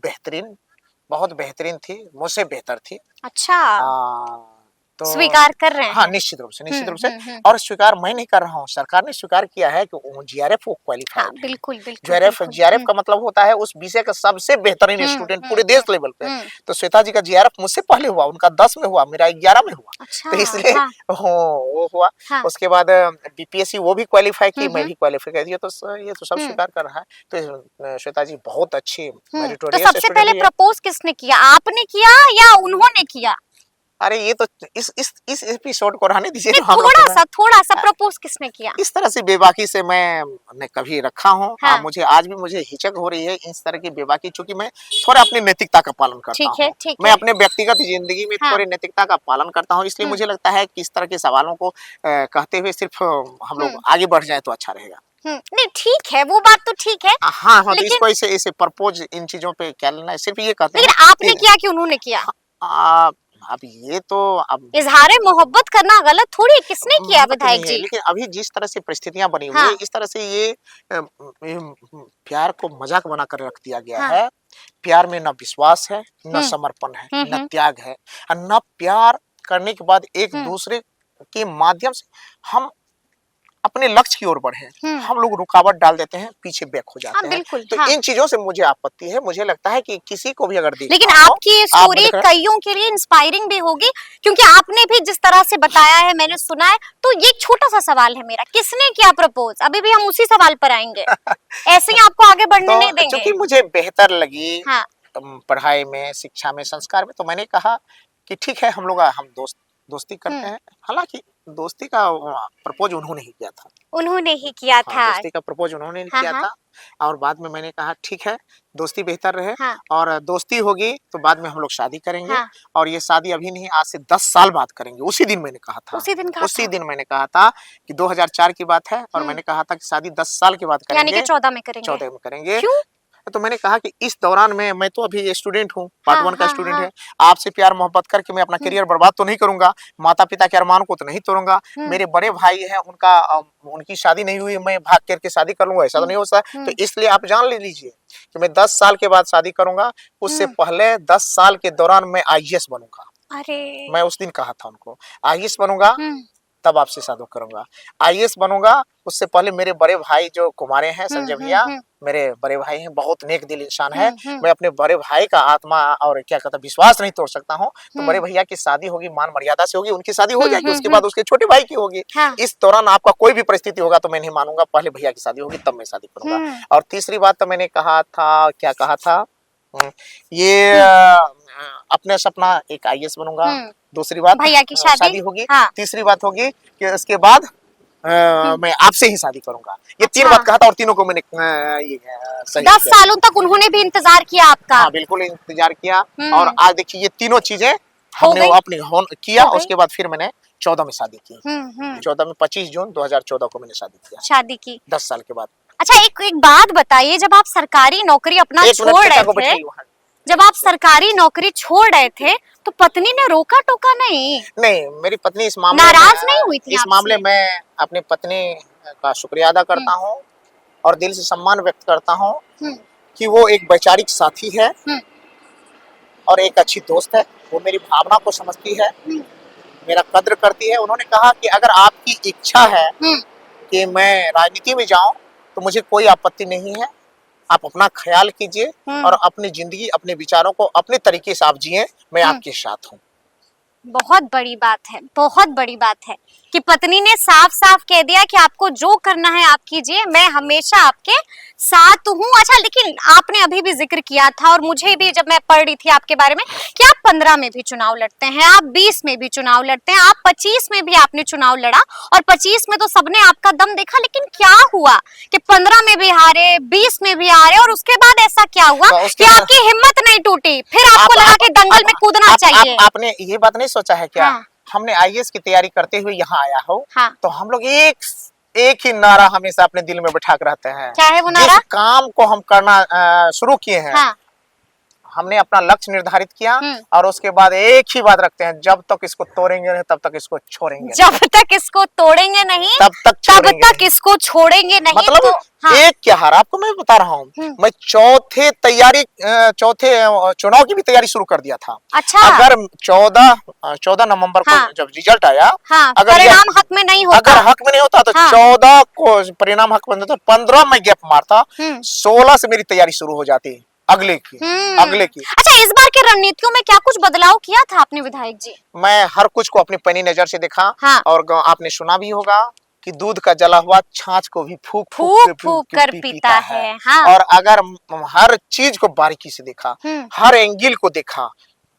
बेहतरीन थी, मुझसे बेहतर थी। अच्छा। आ, तो स्वीकार कर रहे हाँ, हैं। निश्चित रूप से, निश्चित रूप से। हम्म। और स्वीकार मैं नहीं कर रहा हूँ, सरकार ने स्वीकार किया है कि वो जीआरएफ वो हाँ, क्वालिफाइड है। बिल्कुल बिल्कुल जीआरएफ बिल्कुल। जीआरएफ का मतलब होता है उस विषय का सबसे बेहतरीन स्टूडेंट पूरे देश लेवल पे। हम्म। तो श्वेता जी का जीआरएफ मुझसे पहले हुआ, उनका 10 में हुआ, मेरा 11 में हुआ। अच्छा। तो इसलिए हाँ। वो हुआ। हाँ। उसके बाद बीपीएससी वो भी क्वालिफाई की, मैं हम्म। भी क्वालिफाई कर दिया। तो ये तो सब स्वीकार कर रहा है। तो श्वेता जी बहुत अच्छी तो मेरिटोरियस सबसे स्टूडेंट पहले भी है। प्रपोज किसने किया, आपने किया या उन्होंने किया? अरे ये तो इस एपिसोड को रहने दीजिए नहीं, तो हम लोग थोड़ा सा प्रपोज किसने किया? इस तरह से बेबाकी से मैं कभी रखा हूँ। हाँ। मुझे आज भी मुझे हिचक हो रही है इस तरह की बेबाकी, चूंकि मैं थोड़ा अपनी नैतिकता का पालन करता ठीक है, हूँ। ठीक मैं है। अपने व्यक्तिगत जिंदगी में हाँ। थोड़ी नैतिकता का पालन करता हूँ, इसलिए हम्म। मुझे लगता है कि इस तरह के सवालों को कहते हुए सिर्फ हम लोग आगे बढ़ जाए तो अच्छा रहेगा। नहीं, ठीक है, वो बात तो ठीक है। हाँ हाँ, तो लेकिन इसको ऐसे ऐसे प्रपोज इन चीजों पे क्या लेना है, सिर्फ ये कहते हैं लेकिन आपने कि किया कि उन्होंने किया? आ, अब ये तो अब इजहार मोहब्बत करना गलत थोड़ी है, किसने किया मोहब्बत विधायक नहीं है, जी? लेकिन अभी जिस तरह से परिस्थितियां बनी हुई है, हाँ। इस तरह से ये प्यार को मजाक बनाकर रख दिया गया हाँ। है। प्यार में न विश्वास है, न हम्म। समर्पण है, न हम्म। त्याग है, और न प्यार करने के बाद एक हम्म। दूसरे के माध्यम से हम अपने लक्ष्य की ओर बढ़े। हम्म। हम लोग रुकावट डाल देते हैं, पीछे बैक हो हाँ, जाते हैं। बिल्कुल। तो हाँ। इन चीजों से मुझे आपत्ति है। मुझे लगता है कि किसी को भी अगर लेकिन देखना हो, आपकी ये आप स्टोरी कईयों के लिए इंस्पायरिंग भी होगी, क्योंकि आपने भी जिस तरह से बताया है, मैंने सुना है। तो ये एक छोटा सा सवाल है मेरा, किसने किया प्रपोज? अभी भी हम उसी सवाल पर आएंगे, ऐसे ही आपको आगे बढ़ने नहीं तो देंगे। चूंकि मुझे बेहतर लगी हाँ। पढ़ाई में, शिक्षा में, संस्कार में, तो मैंने कहा कि ठीक है, हम दोस्ती करते हैं। हालांकि दोस्ती का प्रपोज उन्होंने ही किया था। उन्होंने ही किया हाँ, था। दोस्ती का प्रपोज उन्होंने ही हाँ किया हाँ था। और बाद में मैंने कहा ठीक है, दोस्ती बेहतर रहे। हाँ और दोस्ती होगी तो बाद में हम लोग शादी करेंगे। हाँ। और ये शादी अभी नहीं, आज से 10 साल बाद करेंगे। उसी दिन मैंने कहा था। उसी दिन कहा उसी था। दिन मैंने कहा था कि 2004 की बात है, और मैंने कहा था कि शादी 10 साल के बाद यानी कि करेंगे, 14 में करेंगे। 14 में करेंगे। क्यों? तो मैंने कहा कि इस दौरान में मैं तो अभी स्टूडेंट हूँ, पार्ट हाँ 1 का हाँ स्टूडेंट हाँ। है। आपसे प्यार मोहब्बत करके मैं अपना करियर बर्बाद तो नहीं करूंगा, माता पिता के अरमान को तो नहीं तोड़ूंगा। मेरे बड़े भाई हैं, उनकी शादी नहीं हुई, मैं भाग करके शादी कर लूंगा, ऐसा तो नहीं हो सकता। तो इसलिए आप जान ले लीजिए कि मैं 10 साल के बाद शादी करूंगा। उससे पहले 10 साल के दौरान मैं आईएएस बनूंगा। अरे। मैं उस दिन कहा था उनको, आईएएस बनूंगा तब आपसे शादी करूंगा। आईएएस बनूंगा, उससे पहले मेरे बड़े भाई जो कुमारे हैं, संजय भैया, मेरे बड़े भाई हैं, बहुत नेक दिल इंसान है। मैं अपने बड़े भाई का आत्मा और क्या कहता विश्वास नहीं तोड़ सकता हूँ। तो बड़े भैया की शादी होगी, मान मर्यादा से होगी, उनकी शादी हो जाएगी, उसके बाद उसके छोटे भाई की होगी। हाँ। इस दौरान आपका कोई भी परिस्थिति होगा तो मैं नहीं मानूंगा, पहले भैया की शादी होगी तब मैं शादी करूंगा। और तीसरी बात तो मैंने कहा था, क्या कहा था, ये अपने सपना एक आईएएस बनूंगा। दूसरी बात भैया की शादी होगी। हाँ। तीसरी बात होगी कि उसके बाद मैं आपसे ही शादी करूंगा। ये अच्छा। 3 बात कहा था और तीनों को मैंने ये सही 10 सालों तक उन्होंने भी इंतजार किया आपका। हाँ, बिल्कुल इंतजार किया। और आज देखिए ये तीनों चीजें हो हमने गई? अपनी किया। उसके बाद फिर मैंने 14 में शादी की। 14 में 25 जून 2014 को मैंने शादी किया, शादी की 10 साल के बाद। अच्छा, एक बात बताइए, जब आप सरकारी नौकरी अपना छोड़ रहे थे, जब आप सरकारी नौकरी छोड़ रहे थे, तो पत्नी ने रोका टोका नहीं? नहीं, मेरी पत्नी इस मामले नाराज नहीं हुई थी इस आपसे? मामले में अपनी पत्नी का शुक्रिया अदा करता हूँ और दिल से सम्मान व्यक्त करता हूँ कि वो एक वैचारिक साथी है और एक अच्छी दोस्त है। वो मेरी भावना को समझती है, मेरा कद्र करती है। उन्होंने कहा कि अगर आपकी इच्छा है कि मैं राजनीति में जाऊं तो मुझे कोई आपत्ति नहीं है। आप अपना ख्याल कीजिए और अपनी जिंदगी, अपने विचारों को अपने तरीके से आप जिए, मैं आपके साथ हूँ। बहुत बड़ी बात है, बहुत बड़ी बात है। कि पत्नी ने साफ साफ कह दिया कि आपको जो करना है आप कीजिए, मैं हमेशा आपके साथ हूँ। अच्छा, लेकिन आपने अभी भी जिक्र किया था और मुझे भी जब मैं पढ़ रही थी आपके बारे में कि आप 15 में भी चुनाव लड़ते हैं, आप 20 में भी चुनाव लड़ते हैं, आप 25 में भी आपने चुनाव लड़ा और 25 में तो सबने आपका दम देखा, लेकिन क्या हुआ कि 15 में भी हारे, 20 में भी हारे और उसके बाद ऐसा क्या हुआ तो कि आपकी हिम्मत नहीं टूटी, फिर आपको लगा कि दंगल में कूदना चाहिए? आपने ये बात नहीं सोचा है क्या? हाँ। हमने आईएएस की तैयारी करते हुए यहाँ आया हो, हाँ। तो हम लोग एक ही नारा हमेशा अपने दिल में बैठा कर रहते हैं। क्या है वो जिस नारा? काम को हम करना शुरू किए हैं, हाँ। हमने अपना लक्ष्य निर्धारित किया और उसके बाद एक ही बात रखते हैं, जब तक इसको तोड़ेंगे नहीं तब तक इसको छोड़ेंगे नहीं। जब तक इसको तोड़ेंगे नहीं तब तक इसको छोड़ेंगे नहीं। मतलब तो हाँ। एक क्या हार, आपको मैं बता रहा हूँ, मैं चौथे चुनाव की भी तैयारी शुरू कर दिया था। अच्छा। अगर 14 नवंबर को हाँ। जब रिजल्ट आया, हाँ, अगर परिणाम हक में नहीं होता, अगर हक में नहीं होता तो हाँ। 14 को परिणाम हक में, तो 15 में गैप मारता, 16 से मेरी तैयारी शुरू हो जाती अगले की। अच्छा, इस बार की रणनीतियों में क्या कुछ बदलाव किया था आपने विधायक जी? मैं हर कुछ को अपनी पैनी नजर से देखा। हाँ। और आपने सुना भी होगा कि दूध का जला हुआ छाछ को भी फूक फूक कर पीता है। हाँ। और अगर हर चीज को बारीकी से देखा, हर एंगल को देखा,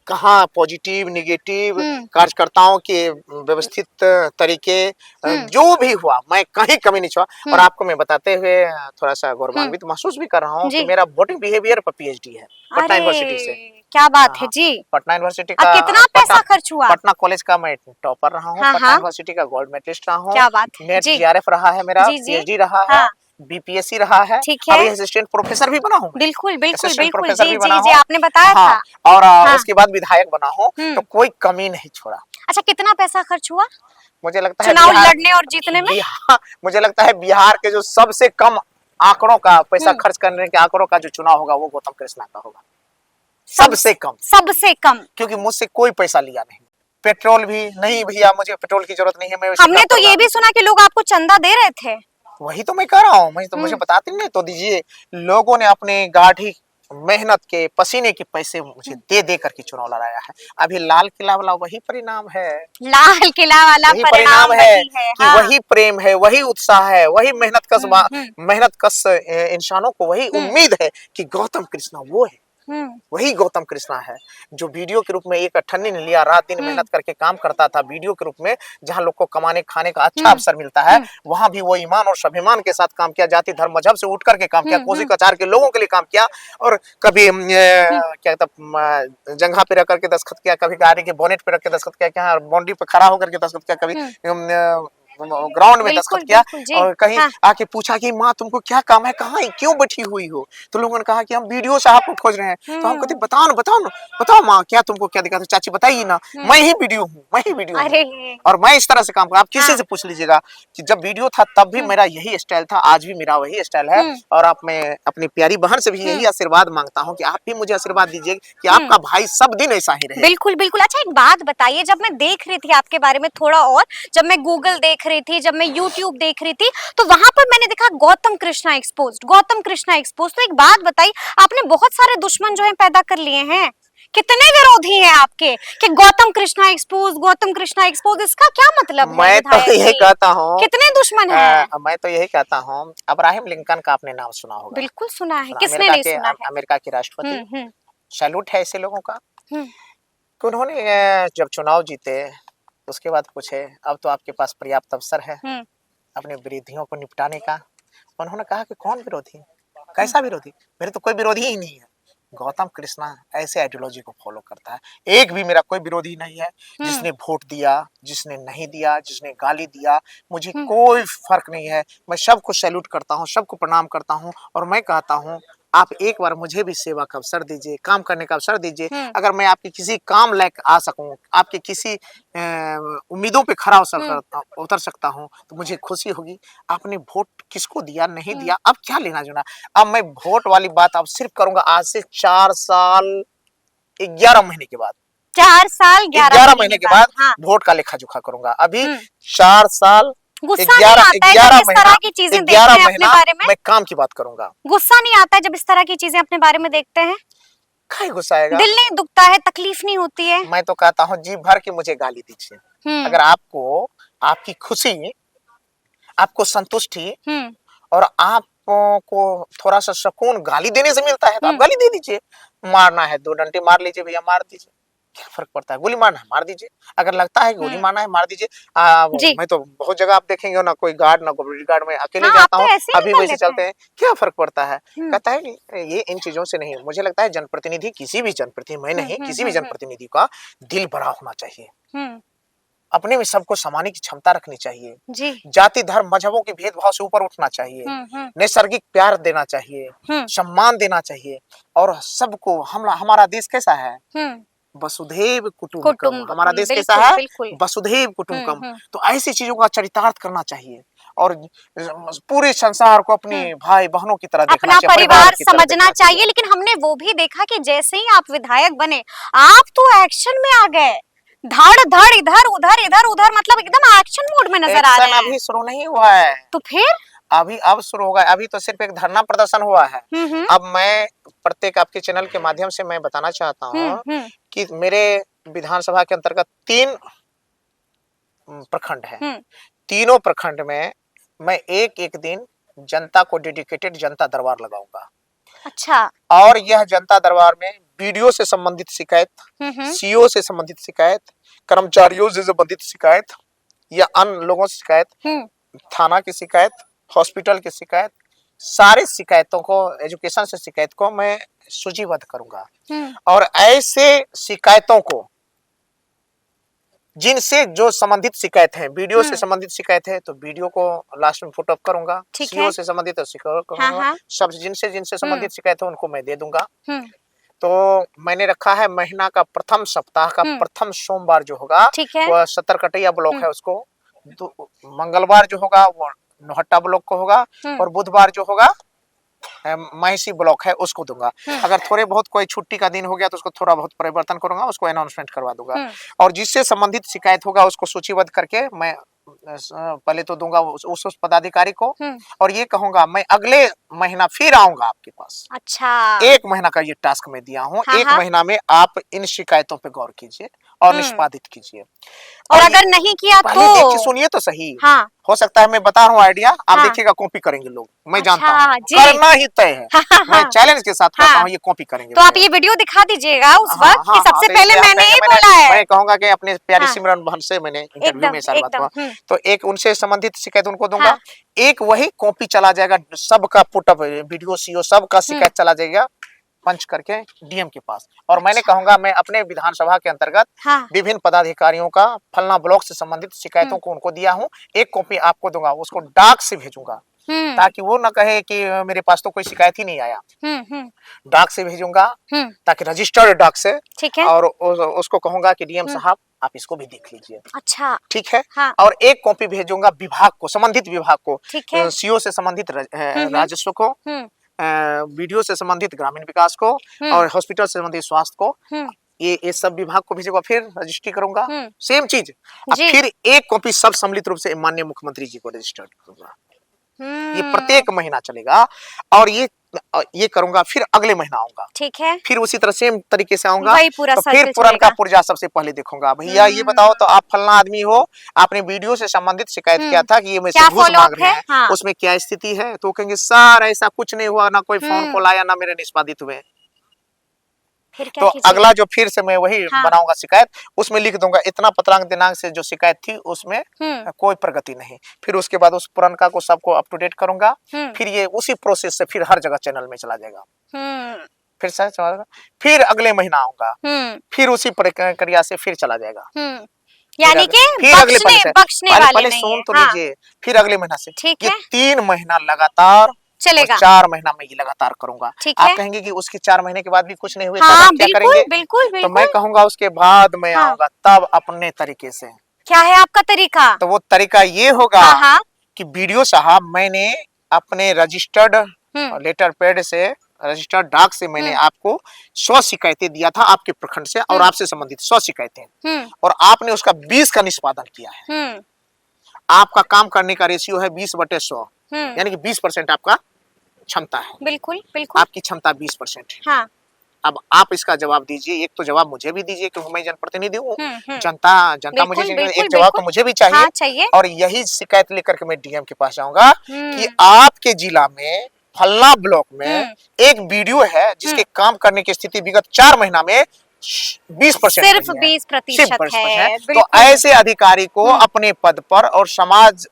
कहाँ पॉजिटिव निगेटिव, कार्यकर्ताओं के व्यवस्थित तरीके, जो भी हुआ मैं कहीं कमी नहीं छोड़ा। और आपको मैं बताते हुए थोड़ा सा गौरवान्वित महसूस भी कर रहा हूँ कि मेरा वोटिंग बिहेवियर पर पीएचडी है पटना यूनिवर्सिटी से। क्या बात है जी। पटना यूनिवर्सिटी का कितना पैसा खर्च हुआ? पटना कॉलेज का मैं टॉपर रहा हूँ। पटना यूनिवर्सिटी का गोल्ड मेडलिस्ट रहा हूँ। क्या बात है नेट जी। जीआरएफ रहा है मेरा, पीएचडी रहा है, बीपीएससी रहा है, अभी असिस्टेंट प्रोफेसर भी बना हूँ। बिल्कुल बिल्कुल बिल्कुल, जी जी जी, आपने बताया था। और उसके बाद विधायक बना हूँ, तो कोई कमी नहीं छोड़ा। अच्छा, कितना पैसा खर्च हुआ मुझे लगता है चुनाव लड़ने और जीतने में? मुझे लगता है बिहार के जो सबसे कम आंकड़ों का पैसा खर्च करने के आंकड़ों का जो चुनाव होगा वो गौतम कृष्णा का होगा। सबसे कम, क्योंकि मुझसे कोई पैसा लिया नहीं। पेट्रोल भी नहीं भैया, मुझे पेट्रोल की जरूरत नहीं है। हमने तो ये भी सुना कि लोग आपको चंदा दे रहे थे। वही तो मैं कह रहा हूँ, मुझे बताते नहीं तो दीजिए। लोगों ने अपने गाढ़ी मेहनत के पसीने के पैसे मुझे दे दे करके चुनाव लड़ाया है। अभी लाल किला वाला वही परिणाम है, लाल किला वाला परिणाम है कि वही प्रेम है, वही उत्साह है, वही मेहनत कश इंसानों को वही उम्मीद है कि गौतम कृष्णा वो है, वही गौतम कृष्णा है जो वीडियो के रूप में एक अठन्नी ने लिया, रात दिन मेहनत करके काम करता था वीडियो के रूप में। जहां लोग को कमाने खाने का अच्छा अवसर मिलता है, वहां भी वो ईमान और स्वाभिमान के साथ काम किया, जाति धर्म मजहब से उठ करके काम किया, कोसी कचार के लोगों के लिए काम किया। और कभी क्या कहता जंघा पे रख करके दस्तखत किया, कभी गाड़ी के बोनेट पे रख के दस्तखत किया, बाउंड्री पे खड़ा होकर के दस्तखत किया, कभी ग्राउंड में दस्तखत किया। और कहीं आके पूछा कि माँ तुमको क्या काम है, कहाँ क्यों बैठी हुई हो? तो लोगों ने कहा कि हम वीडियो साहब को खोज रहे हैं। तो हम कहते बताओ माँ, क्या तुमको क्या दिक्कत है? चाची बताइए ना, मैं ही वीडियो हूँ। और मैं इस तरह से काम कर, आप किसी से पूछ लीजिएगा कि जब वीडियो था तब भी मेरा यही स्टाइल था, आज भी मेरा वही स्टाइल है। और आप, मैं अपनी प्यारी बहन से भी यही आशीर्वाद मांगता हूँ कि आप भी मुझे आशीर्वाद दीजिए कि आपका भाई सब दिन ऐसा ही रहे। बिल्कुल बिल्कुल। अच्छा, एक बात बताइए, जब मैं देख रही थी आपके बारे में थोड़ा, और जब मैं गूगल देख रही थी, जब मैं यूट्यूब देख रही थी, तो वहां पर मैंने देखा गौतम कृष्णा एक्सपोज्ड, गौतम कृष्णा एक्सपोज्ड। तो एक बात बताइए, आपने बहुत सारे दुश्मन जो है पैदा कर लिए हैं, कितने विरोधी हैं आपके कि गौतम कृष्णा एक्सपोज, गौतम कृष्णा एक्सपोज, इसका क्या मतलब है? मैं तो यही कहता हूँ, कितने दुश्मन हैं? मैं तो यही कहता हूँ, अब्राहम लिंकन का आपने नाम सुना होगा। बिल्कुल सुना है, किसने नहीं सुना है? अमेरिका के राष्ट्रपति। सैल्यूट है ऐसे लोगों का। उन्होंने जब चुनाव जीते उसके बाद पूछे, अब तो आपके पास पर्याप्त अवसर है अपने विरोधियों को निपटाने का। उन्होंने कहा कि कौन विरोधी, कैसा विरोधी? मेरे तो कोई विरोधी ही नहीं है। गौतम कृष्णा ऐसे आइडियोलॉजी को फॉलो करता है। एक भी मेरा कोई विरोधी नहीं है। जिसने वोट दिया, जिसने नहीं दिया, जिसने गाली दिया, मुझे कोई फर्क नहीं है। मैं सबको सैल्यूट करता हूँ, सबको प्रणाम करता हूँ। और मैं कहता हूँ आप एक बार मुझे भी सेवा का अवसर दीजिए, काम करने का अवसर दीजिए। अगर मैं आपके किसी काम लायक आ सकूं, आपके किसी उम्मीदों पे खरा उतर सकता हूं, तो मुझे खुशी होगी। आपने वोट किसको दिया, नहीं दिया, अब क्या लेना देना। अब मैं वोट वाली बात अब सिर्फ करूंगा आज से 4 साल 11 महीने के बाद। 4 साल 11 महीने के बाद वोट का लेखा जोखा करूंगा। अभी 4 साल गुस्सा नहीं आता है जब इस तरह की चीजें देखते हैं अपने बारे में? मैं काम की बात करूंगा। गुस्सा नहीं आता है जब इस तरह की चीजें अपने बारे में देखते हैं? क्या गुस्सा आएगा? दिल नहीं दुखता है, तकलीफ नहीं होती है? मैं तो कहता हूँ जी भर के मुझे गाली दीजिए। अगर आपको आपकी खुशी, आपको संतुष्टि हम्म और आपको थोड़ा सा सुकून गाली देने से मिलता है तो आप हम्म गाली दे दीजिए। मारना है 2 डंडे मार लीजिए भैया, मार दीजिए, क्या फर्क पड़ता है। गोली मारना है मार दीजिए, अगर लगता है कि गोली हम्म मारना है मार दीजिए। जी। मैं तो बहुत जगह आप देखेंगे ना, कोई गार्ड ना सिक्योरिटी गार्ड, में अकेले हाँ, आप जाता तो हूँ, ऐसे ही अभी निकल वैसे लेते चलते हैं। हैं, क्या फर्क पड़ता है। हम्म कहता है कि ये इन चीजों से नहीं, मुझे लगता है जनप्रतिनिधि, किसी भी जनप्रतिनिधि, मैं नहीं, किसी भी हम्म। जनप्रतिनिधि का दिल बड़ा होना चाहिए, हम्म अपने में सबको समाने की क्षमता रखनी चाहिए, जी। जाति धर्म मजहबों के भेदभाव से ऊपर उठना चाहिए, हम्म। नैसर्गिक प्यार देना चाहिए, हम्म सम्मान देना चाहिए। और सबको, हम, हमारा देश कैसा है, हम्म वसुधैव कुटुंबकम, हमारा कुटुम्बकम, देश कैसा बिल्कुल है, बिल्कुल। वसुधैव कुटुंबकम। हम्म। तो ऐसी चीजों का चरितार्थ करना चाहिए और पूरे संसार को अपने हम्म भाई बहनों की तरह देखना अपना चाहिए, परिवार परिवार की तरह समझना देखना चाहिए। चाहिए, लेकिन हमने वो भी देखा कि जैसे ही आप विधायक बने, आप तो एक्शन में आ गए। धड़ धड़, इधर उधर, मतलब एकदम एक्शन मोड में नजर आ एक्शन रहे हैं। अभी शुरू नहीं हुआ है, तो फिर अभी अब शुरू होगा। अभी तो सिर्फ एक धरना प्रदर्शन हुआ है। हम्म अब मैं प्रत्येक आपके चैनल के माध्यम से मैं बताना चाहता हूँ हम्म कि मेरे विधानसभा के अंतर्गत 3 प्रखंड हैं। हम्म। तीनों प्रखंड में मैं एक एक दिन जनता को डेडिकेटेड जनता दरबार लगाऊंगा, अच्छा। और यह जनता दरबार में बीडीओ से संबंधित शिकायत, सीओ से संबंधित शिकायत, कर्मचारियों से संबंधित शिकायत या अन्य लोगों से शिकायत, हम्म थाना की शिकायत, हॉस्पिटल की शिकायत, सारी शिकायतों को, एजुकेशन से शिकायत को मैं सूचीबद्ध करूंगा। हम्म और ऐसे शिकायतों को, जिनसे जो संबंधित शिकायत है, वीडियो से संबंधित शिकायत है तो वीडियो को लास्ट में फोटो अप करूंगा, ठीक सीओ है। से संबंधित है सीओ हाँ करूंगा, हाँ। सब जिनसे जिनसे संबंधित शिकायत है उनको मैं दे दूंगा। हम्म तो मैंने रखा है महीना का प्रथम सप्ताह का हम्म। प्रथम सोमवार जो होगा ठीक है। वह सत्तरकटिया ब्लॉक है उसको, मंगलवार जो होगा वो नौहट्टा ब्लॉक को होगा, और बुधवार जो होगा महिषी ब्लॉक है उसको दूंगा। अगर थोड़े बहुत कोई छुट्टी का दिन हो गया तो उसको थोड़ा बहुत परिवर्तन करूंगा, उसको अनाउंसमेंट करवा दूंगा। और जिससे संबंधित शिकायत होगा उसको सूचीबद्ध करके मैं पहले तो दूंगा उस पदाधिकारी को, और ये कहूंगा मैं अगले महीना फिर आऊंगा आपके पास। अच्छा। 1 महीना का ये टास्क मैं दिया हूँ, हाँ 1 हाँ। महीना में आप इन शिकायतों पे गौर कीजिए और निष्पादित कीजिए। और अगर नहीं किया पहले तो देखिए, सुनिए तो सही। हाँ। हो सकता है मैं बता रहा हूँ आइडिया, आप हाँ। देखिएगा कॉपी करेंगे लोग, मैं अच्छा, जानता हूँ, जी। करना ही तय है। हाँ, मैं चैलेंज के साथ कहता हाँ। हूँ ये कॉपी करेंगे। तो आप ये वीडियो दिखा दीजिएगा उस हाँ वक्त हाँ कि सबसे तो पहले इसलिए हम मैंने ही कहेंगे, बोला है। मैं कहूंगा कि अपने प्यारी हाँ। सिमरन बहन से मैंने इंटरव्यू एकदम में सारी बात एकदम। हुआ, तो एक उनसे संबंधित शिकायत उनको दूंगा। हाँ। एक वही कॉपी चला जाएगा, सबका पुटअप वीडियो सीओ सबका शिकायत चला जाएगा पंच करके डीएम के पास। और मैंने अच्छा। कहूंगा मैं अपने विधानसभा के अंतर्गत हाँ। विभिन्न पदाधिकारियों का फलना ब्लॉक से संबंधित शिकायतों को उनको दिया हूँ, एक कॉपी आपको दूंगा, उसको डाक से भेजूंगा ताकि वो ना कहे कि मेरे पास तो कोई शिकायत ही नहीं आया। डाक से भेजूंगा ताकि रजिस्टर्ड डाक से, ठीक है। और उसको कहूंगा कि डीएम साहब आप इसको भी देख लीजिए। अच्छा। ठीक है। हाँ। और एक कॉपी भेजूंगा विभाग को, संबंधित विभाग को, ठीक है। सीओ से संबंधित राजस्व को, वीडियो से संबंधित ग्रामीण विकास को, और हॉस्पिटल से संबंधित स्वास्थ्य को, ये सब विभाग को भेजूंगा, फिर रजिस्ट्री करूंगा। सेम चीज। फिर एक कॉपी सब सम्मिलित रूप से माननीय मुख्यमंत्री जी को रजिस्टर्ड करूंगा। ये प्रत्येक महीना चलेगा, और ये करूंगा, फिर अगले महीना आऊंगा। ठीक है। फिर उसी तरह सेम तरीके से आऊंगा, तो फिर पुरनका पुर्जा सबसे पहले देखूंगा, भैया ये बताओ तो आप फलना आदमी हो, आपने वीडियो से संबंधित शिकायत किया था कि ये मुझसे घूस मांग रहे हैं, हाँ। उसमें क्या स्थिति है, तो कहेंगे सर ऐसा कुछ नहीं हुआ, ना कोई फोन कॉल आया, ना मेरे निष्पादित हुए। फिर क्या तो अगला जो फिर से मैं वही बनाऊंगा शिकायत, उसमें लिख दूंगा इतना पत्रांक दिनांक से जो शिकायत थी उसमें कोई प्रगति नहीं। फिर उसके बाद उस पुरनका को सबको अप टू डेट करूंगा, फिर ये उसी प्रोसेस से फिर हर जगह चैनल में चला जाएगा। फिर सर चलेगा, फिर अगले महीना आऊंगा, फिर उसी प्रक्रिया से फिर चला जाएगा। यानी कि बख्शने वाले पहले नहीं सुन तो है। लीजिए, फिर अगले महीना से ठीक है। 3 महीना लगातार चलेगा, 4 महीना में ये लगातार करूंगा। आप कहेंगे कि उसके 4 महीने के बाद भी कुछ नहीं हुए, हाँ, तब आप क्या बिल्कुल, करेंगे? बिल्कुल। तो मैं कहूंगा उसके बाद मैं आऊंगा, तब अपने तरीके से। क्या है आपका तरीका? तो वो तरीका ये होगा कि वीडियो साहब, मैंने अपने रजिस्टर्ड लेटर पैड से, रजिस्टर्ड डाक से मैंने आपको 100 शिकायतें दिया था आपके प्रखंड से, और आपसे संबंधित 100 शिकायतें, और आपने उसका 20 का निष्पादन किया है। आपका काम करने का रेशियो है 20/100, यानी कि 20% आपका क्षमता है। बिल्कुल बिल्कुल। आपकी क्षमता 20% है। अब आप इसका जवाब दीजिए, एक तो जवाब मुझे भी दीजिए क्योंकि मैं जनप्रतिनिधि हूँ। जनता जनता मुझे बिल्कुल, एक बिल्कुल, जवाब तो बिल्कुल। मुझे भी चाहिए। हाँ, चाहिए। और यही शिकायत लेकर के मैं डीएम के पास जाऊंगा कि आपके जिला में फलना ब्लॉक में एक वीडियो है जिसके काम करने की स्थिति विगत 4 महीना में 20% सिर्फ नहीं है। 20% सिर्फ 20% है, तो बिल्कुल। ऐसे अधिकारी को अपने पद पर और समाज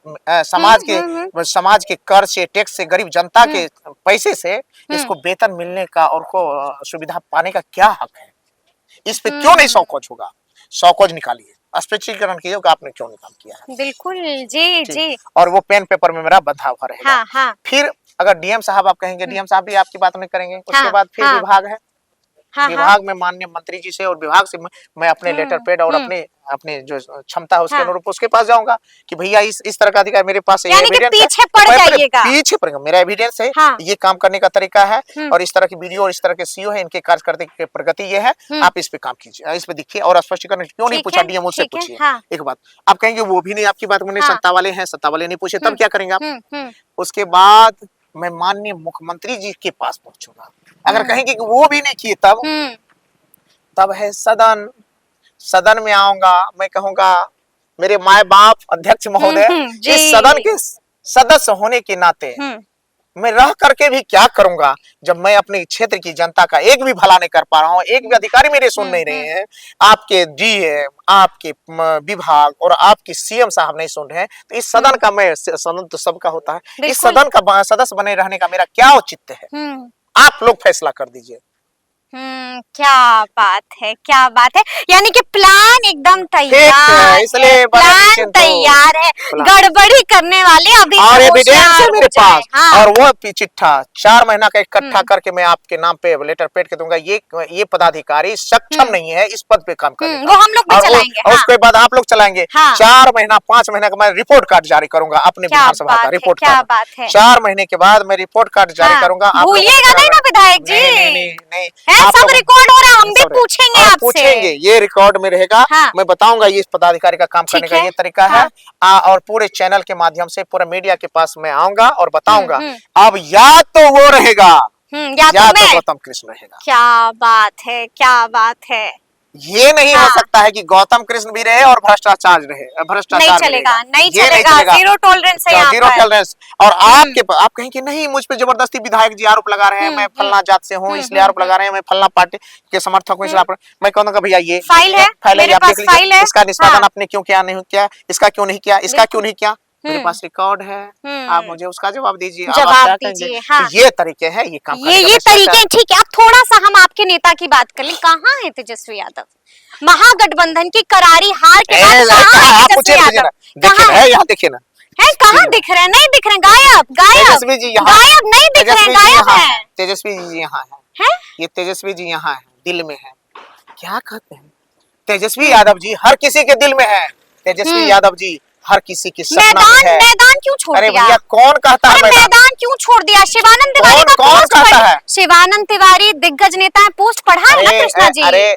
के कर से, टैक्स से, गरीब जनता के पैसे से इसको वेतन मिलने का और को सुविधा पाने का क्या हक है? इस पे क्यों नहीं सौकोज होगा? सौकोज निकालिए, स्पष्टीकरण कीजिए कि आपने क्यों नहीं काम किया है। बिल्कुल जी ठीक। जी। और वो पेन पेपर में मेरा बंधा हुआ रहेगा। हाँ हाँ फिर अगर डीएम साहब आप कहेंगे, डीएम साहब भी आपकी बात नहीं करेंगे, उसके हाँ बाद फिर हाँ विभाग है। हाँ हाँ। विभाग में माननीय मंत्री जी से और विभाग से मैं अपने लेटर पैड और अपने अपने जो क्षमता है उसके हाँ। अनुरूप उसके पास जाऊंगा कि भैया इस तरह का अधिकार मेरे पास ये यानी कि एविडेंस है। पीछे पड़ मैं अपने जाइएगा। पीछे पड़ेगा, मेरा एविडेंस है, हाँ। ये काम करने का तरीका है और इस तरह की वीडियो और इस तरह के सीओ है, इनके कार्य करने की प्रगति ये है, आप इस पे काम कीजिए, इस पे दिखिए। और स्पष्टीकरण क्यों नहीं ठीक पूछा है, डीएम मुझसे ठीक है, पूछिए। हाँ। एक बात आप कहेंगे वो भी नहीं आपकी बात मैंने, हाँ। सत्ता वाले हैं, सत्ता वाले नहीं पूछे, तब क्या करेंगे आप? उसके बाद मैं माननीय मुख्यमंत्री जी के पास पहुंचूंगा। अगर कहेंगे कि वो भी नहीं किए तब है सदन। सदन में आऊंगा, मैं कहूंगा मेरे माए बाप अध्यक्ष महोदय, इस सदन के सदस्य होने के नाते मैं रह करके भी क्या करूंगा जब मैं अपने क्षेत्र की जनता का एक भी भला नहीं कर पा रहा हूँ, एक भी अधिकारी मेरे सुन नहीं रहे हैं, आपके डीएम, आपके विभाग और आपके सीएम साहब नहीं सुन रहे हैं, तो इस सदन का मैं, सदन तो सबका होता है, इस सदन का सदस्य बने रहने का मेरा क्या औचित्य है? आप लोग फैसला कर दीजिए। क्या बात है, क्या बात है। यानी कि प्लान एकदम तैयार है, इसलिए प्लान तैयार है, गड़बड़ी करने वाले अभी और एविडेंस है मेरे पास। हाँ। और वो चिट्ठा 4 महीना का इकट्ठा करके मैं आपके नाम पे लेटर पेड के दूंगा। ये पदाधिकारी सक्षम नहीं है इस पद पे काम करने का। वो हम लोग भी चलाएंगे। और उसके बाद आप लोग चलाएंगे। 4 महीना 5 महीना का मैं रिपोर्ट कार्ड जारी करूंगा अपने विधानसभा का रिपोर्ट कार्ड। 4 महीने के बाद मैं रिपोर्ट कार्ड जारी करूंगा। भूलिएगा नहीं ना विधायक जी? नहीं, सब रिकॉर्ड हो रहा है, हम भी पूछेंगे आपसे। पूछेंगे, ये रिकॉर्ड में रहेगा। मैं बताऊंगा ये इस पदाधिकारी का काम करने का ये तरीका है। और पूरे चैनल के माध्यम से पूरे मीडिया के पास मैं आऊंगा और बताऊंगा। अब या तो वो रहेगा या तो गौतम कृष्ण रहेगा। क्या बात है, क्या बात है। ये नहीं हो सकता है कि गौतम कृष्ण भी रहे और भ्रष्टाचार रहे। भ्रष्टाचार नहीं चलेगा, नहीं चलेगा, जीरो टॉलरेंस है यहाँ पर। Zero tolerance. और आप कहेंगे नहीं मुझ पे जबरदस्ती विधायक जी आरोप लगा रहे हैं, मैं फलना जात से हूँ इसलिए आरोप लगा रहे हैं, मैं फलना पार्टी के समर्थक हूँ इसलिए। मैं कहूँगा भैया ये फाइल है, मेरे पास फाइल है, इसका निष्पादन आपने क्यों किया, नहीं किया, इसका क्यों नहीं किया, इसका क्यों नहीं किया, मेरे पास रिकॉर्ड है। आप मुझे उसका जवाब दीजिए। जवाब दीजिए। हाँ। ये तरीके हैं, ये काम ये तरीके ठीक है। अब थोड़ा सा हम आपके नेता की बात कर लें। कहाँ है तेजस्वी यादव? महागठबंधन की करारी हार के बाद आप पूछिए ना, देखिए ना, यहाँ देखिए ना, है कहाँ दिख रहे हैं? नहीं दिख रहे, गायब गायब। तेजस्वी जी यहाँ, गायब नहीं दिख रहे, गायब है। तेजस्वी जी यहाँ है, ये तेजस्वी जी यहाँ है, दिल में है। क्या कहते हैं? तेजस्वी यादव जी हर किसी के दिल में है। तेजस्वी यादव जी हर किसी की सपना में है। मैदान क्यों छोड़ दिया? अरे भैया कौन कहता है मैदान क्यों छोड़ दिया? शिवानंद तिवारी का कौन कहता है? शिवानंद तिवारी दिग्गज नेता है, पोस्ट पढ़ा है ना कृष्णा जी? अरे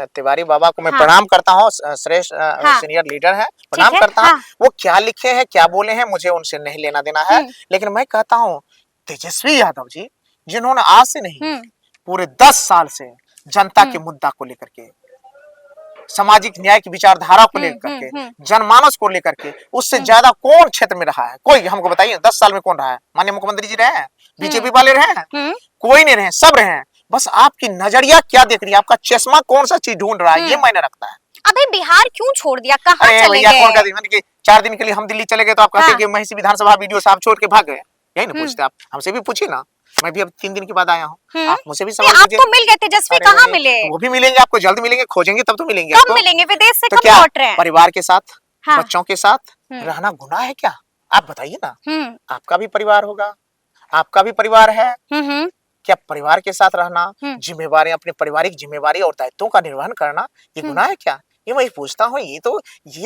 तिवारी बाबा को मैं प्रणाम करता हूँ, श्रेष्ठ सीनियर लीडर है, प्रणाम करता हूँ। वो क्या लिखे हैं, क्या बोले हैं, मुझे उनसे नहीं लेना देना है। लेकिन मैं कहता हूँ तेजस्वी यादव जी, जिन्होंने आज से नहीं पूरे 10 साल से जनता के मुद्दा को लेकर के, सामाजिक न्याय की विचारधारा को लेकर के, जनमानस को लेकर के, उससे ज्यादा कौन क्षेत्र में रहा है? कोई हमको बताइए, 10 साल में कौन रहा है? माननीय मुख्यमंत्री जी रहे हैं, बीजेपी वाले रहे हैं, कोई नहीं रहे, सब रहे हैं। बस आपकी नजरिया क्या देख रही है, आपका चश्मा कौन सा चीज ढूंढ रहा है, ये मायने रखता है। अभी बिहार क्यों छोड़ दिया? कहाँ चले गए? कौन कहते 4 दिन के लिए हम दिल्ली चले गए तो आप कहते हैं कि महिषी विधानसभा वीडियो साहब छोड़ के भाग गए, यही ना पूछते आप? हमसे भी पूछिए ना, मैं भी अब 3 दिन के बाद आया हूँ, आप मुझसे भी सवाल कीजिए। आपको मिल गए तेजस्वी, कहाँ मिले? वो भी मिलेंगे, आपको जल्द मिलेंगे, खोजेंगे तब तो मिलेंगे। कब मिलेंगे? विदेश से कब लौट रहे हैं? परिवार के साथ, बच्चों के साथ रहना गुनाह है क्या? आप बताइए ना। आपका भी परिवार होगा, आपका भी परिवार है, क्या परिवार के साथ रहना, जिम्मेवारी, अपने पारिवारिक जिम्मेवारी और दायित्वों का निर्वहन करना, ये गुनाह है क्या? ये मैं पूछता हूँ, ये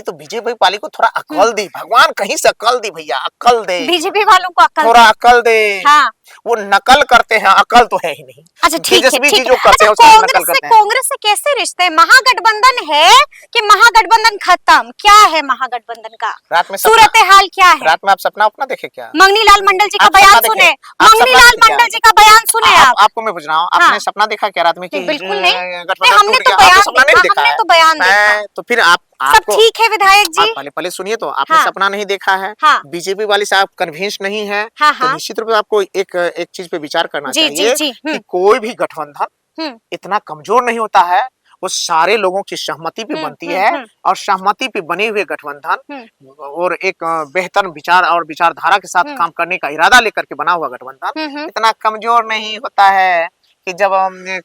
तो बीजेपी वाले को थोड़ा अकल दी, भगवान कहीं से अकल दी भैया, अकल दे, बीजेपी वालों को अकल थोड़ा अकल दे। हाँ। वो नकल करते हैं, अकल तो है ही नहीं। अच्छा ठीक है, तेजस्वी जी ठीक जो है। करते अच्छा हैं उसमें नकल कांग्रेस से करते हैं। कांग्रेस से कैसे रिश्ते हैं? महागठबंधन है कि महागठबंधन खत्म? क्या है महागठबंधन का रात में सूरत हाल क्या है? रात में आप सपना अपना देखे क्या? मंगनी लाल मंडल जी का आप बयान सपना देखे? सुने, आप मंगनी सपना लाल देखे क्या? मंडल जी का बयान सुने आप? आपको मैं पूछ रहा हूँ, हाँ। आपने सपना देखा क्या रात में कि नहीं, बिल्कुल नहीं। गठबंधन हमने टूट तो गया? बयान आपने सपना नहीं देखा, देखा हमने है? तो बयान देखा। तो फिर सब आपको ठीक है विधायक जी। आप पहले सुनिए, तो आपने हाँ। सपना नहीं देखा है, हाँ। बीजेपी वाले से आप कन्विंस नहीं है, हाँ, तो हाँ। निश्चित रूप से आपको एक चीज पे विचार करना जी, चाहिए जी, कि कोई भी गठबंधन इतना कमजोर नहीं होता है, वो सारे लोगों की सहमति पे बनती है, और सहमति पे बने हुए गठबंधन और एक बेहतर विचार और विचारधारा के साथ काम करने का इरादा लेकर के बना हुआ गठबंधन इतना कमजोर नहीं होता है कि जब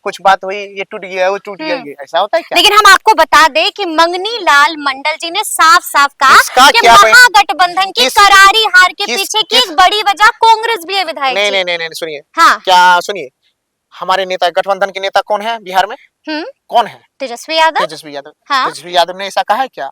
कुछ बात हुई ये टूट गया वो टूट गया, ये ऐसा होता है क्या? लेकिन हम आपको बता दें कि मंगनी लाल मंडल जी ने साफ साफ इसका कहा कि क्या महागठबंधन की करारी हार के पीछे की एक बड़ी वजह कांग्रेस भी है विधायक जी। नहीं सुनिए, हाँ। क्या सुनिए, हमारे नेता गठबंधन के नेता कौन है बिहार में? कौन है? तेजस्वी यादव। तेजस्वी यादव। हाँ। तेजस्वी यादव ने ऐसा कहा है क्या?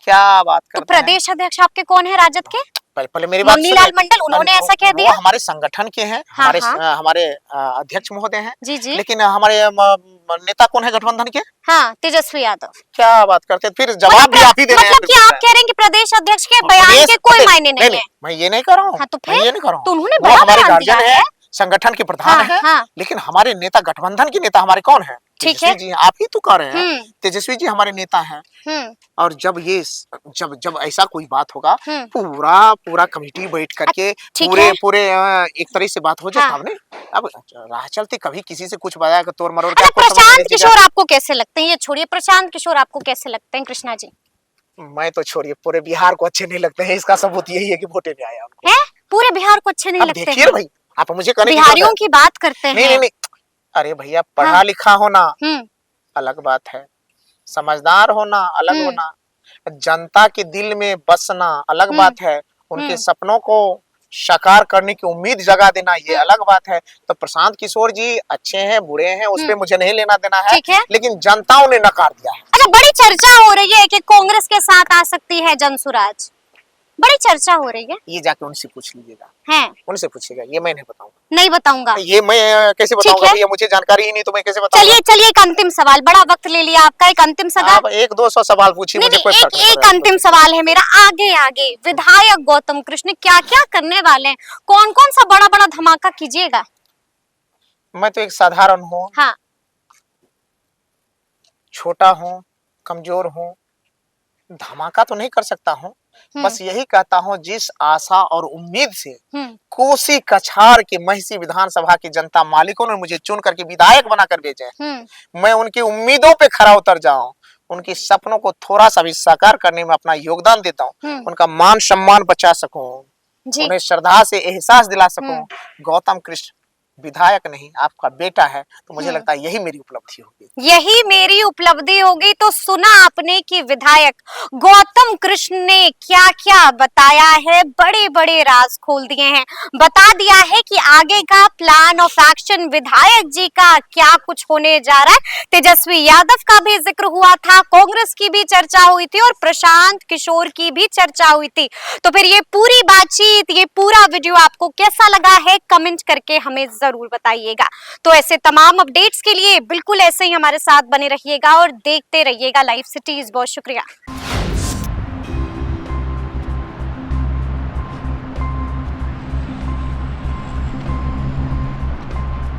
क्या बात करते तो प्रदेश अध्यक्ष आपके कौन है राजद के? पहले मेरी बात मंगनी लाल मंडल, उन्होंने ऐसा कह दिया। वो हमारे संगठन के हैं, हाँ, हमारे अध्यक्ष महोदय हैं। जी जी। लेकिन हमारे नेता कौन है गठबंधन के? हाँ, तेजस्वी यादव। क्या बात करते हैं, फिर जवाब भी आप ही दे रहे हैं। मतलब कि आप कह रहे हैं कि प्रदेश अध्यक्ष के बयान के कोई मायने नहीं है? मैं ये नहीं कर रहा हूँ। हाँ, तो मैं फिर ये नहीं कर रहा हूँ। तो उन्होंने वो बड़ा हमारे बयान दिया गार्जियन है, संगठन के प्रधान है। हाँ। लेकिन हमारे नेता गठबंधन के नेता हमारे कौन है? ठीक है। तेजस्वी जी, आप ही तो कह रहे हैं तेजस्वी जी हमारे नेता हैं। और जब जब ऐसा कोई बात होगा, पूरा कमेटी बैठ करके पूरे एक तरह से बात हो जाए, तब नहीं। अब राह चलते कभी किसी से कुछ बताया कि तोड़ मरोड़। अच्छा प्रशांत किशोर आपको कैसे लगते हैं? ये छोड़िए, प्रशांत किशोर आपको कैसे लगते हैं कृष्णा जी? मैं तो छोड़िए, पूरे बिहार को अच्छे नहीं लगते हैं। इसका सबूत यही है कि वोटे नहीं आया उनको। है? पूरे बिहार को अच्छे नहीं लगते हैं? देखिए भाई, आप मुझे कहने बिहारियों की बात करते हैं। नहीं, अरे भैया, पढ़ा लिखा होना अलग बात है, समझदार होना अलग होना, जनता के दिल में बसना अलग बात है, उनके सपनों को साकार करने की उम्मीद जगा देना ये अलग बात है। तो प्रशांत किशोर जी अच्छे हैं बुरे हैं उस पे मुझे नहीं लेना देना है, लेकिन जनताओं ने नकार दिया है। अच्छा, बड़ी चर्चा हो रही है कि कांग्रेस के साथ आ सकती है जनसुराज, बड़ी चर्चा हो रही है। ये जाके उनसे पूछ लीजिएगा। हैं? उनसे पूछिएगा, ये मैं नहीं बताऊंगा। नहीं बताऊंगा? ये मैं कैसे बताऊंगा भैया, मुझे जानकारी ही नहीं, तो मैं कैसे बताऊंगा? चलिए एक अंतिम सवाल, बड़ा वक्त ले लिया आपका, एक अंतिम सवाल। आप 100-200 सवाल पूछिए, मुझे कोई फर्क नहीं पड़ता। एक अंतिम सवाल है मेरा, आगे विधायक गौतम कृष्ण क्या क्या करने वाले हैं? कौन कौन सा बड़ा बड़ा धमाका कीजिएगा? मैं तो एक साधारण हूँ। हाँ। छोटा हूँ, कमजोर हूँ, धमाका तो नहीं कर सकता हूँ, बस यही कहता हूँ जिस आशा और उम्मीद से कोसी कछार के महिषी विधानसभा की जनता मालिकों ने मुझे चुन करके विधायक बनाकर भेजे, मैं उनकी उम्मीदों पे खरा उतर जाऊं, उनके सपनों को थोड़ा सा भी साकार करने में अपना योगदान देता हूँ, उनका मान सम्मान बचा सकूं, उन्हें श्रद्धा से एहसास दिला सकूं। गौतम कृष्ण विधायक नहीं, आपका बेटा है, तो मुझे लगता है यही मेरी उपलब्धि होगी। यही मेरी उपलब्धि होगी। तो सुना आपने कि विधायक गौतम कृष्ण ने क्या क्या बताया है, बड़े बड़े राज खोल दिए हैं, बता दिया है कि आगे का प्लान ऑफ एक्शन विधायक जी का क्या कुछ होने जा रहा है। तेजस्वी यादव का भी जिक्र हुआ था, कांग्रेस की भी चर्चा हुई थी और प्रशांत किशोर की भी चर्चा हुई थी। तो फिर ये पूरी बातचीत, ये पूरा वीडियो आपको कैसा लगा है, कमेंट करके हमें जरूर बताइएगा। तो ऐसे तमाम अपडेट्स के लिए बिल्कुल ऐसे ही हमारे साथ बने रहिएगा और देखते रहिएगा लाइव सिटीज। बहुत शुक्रिया।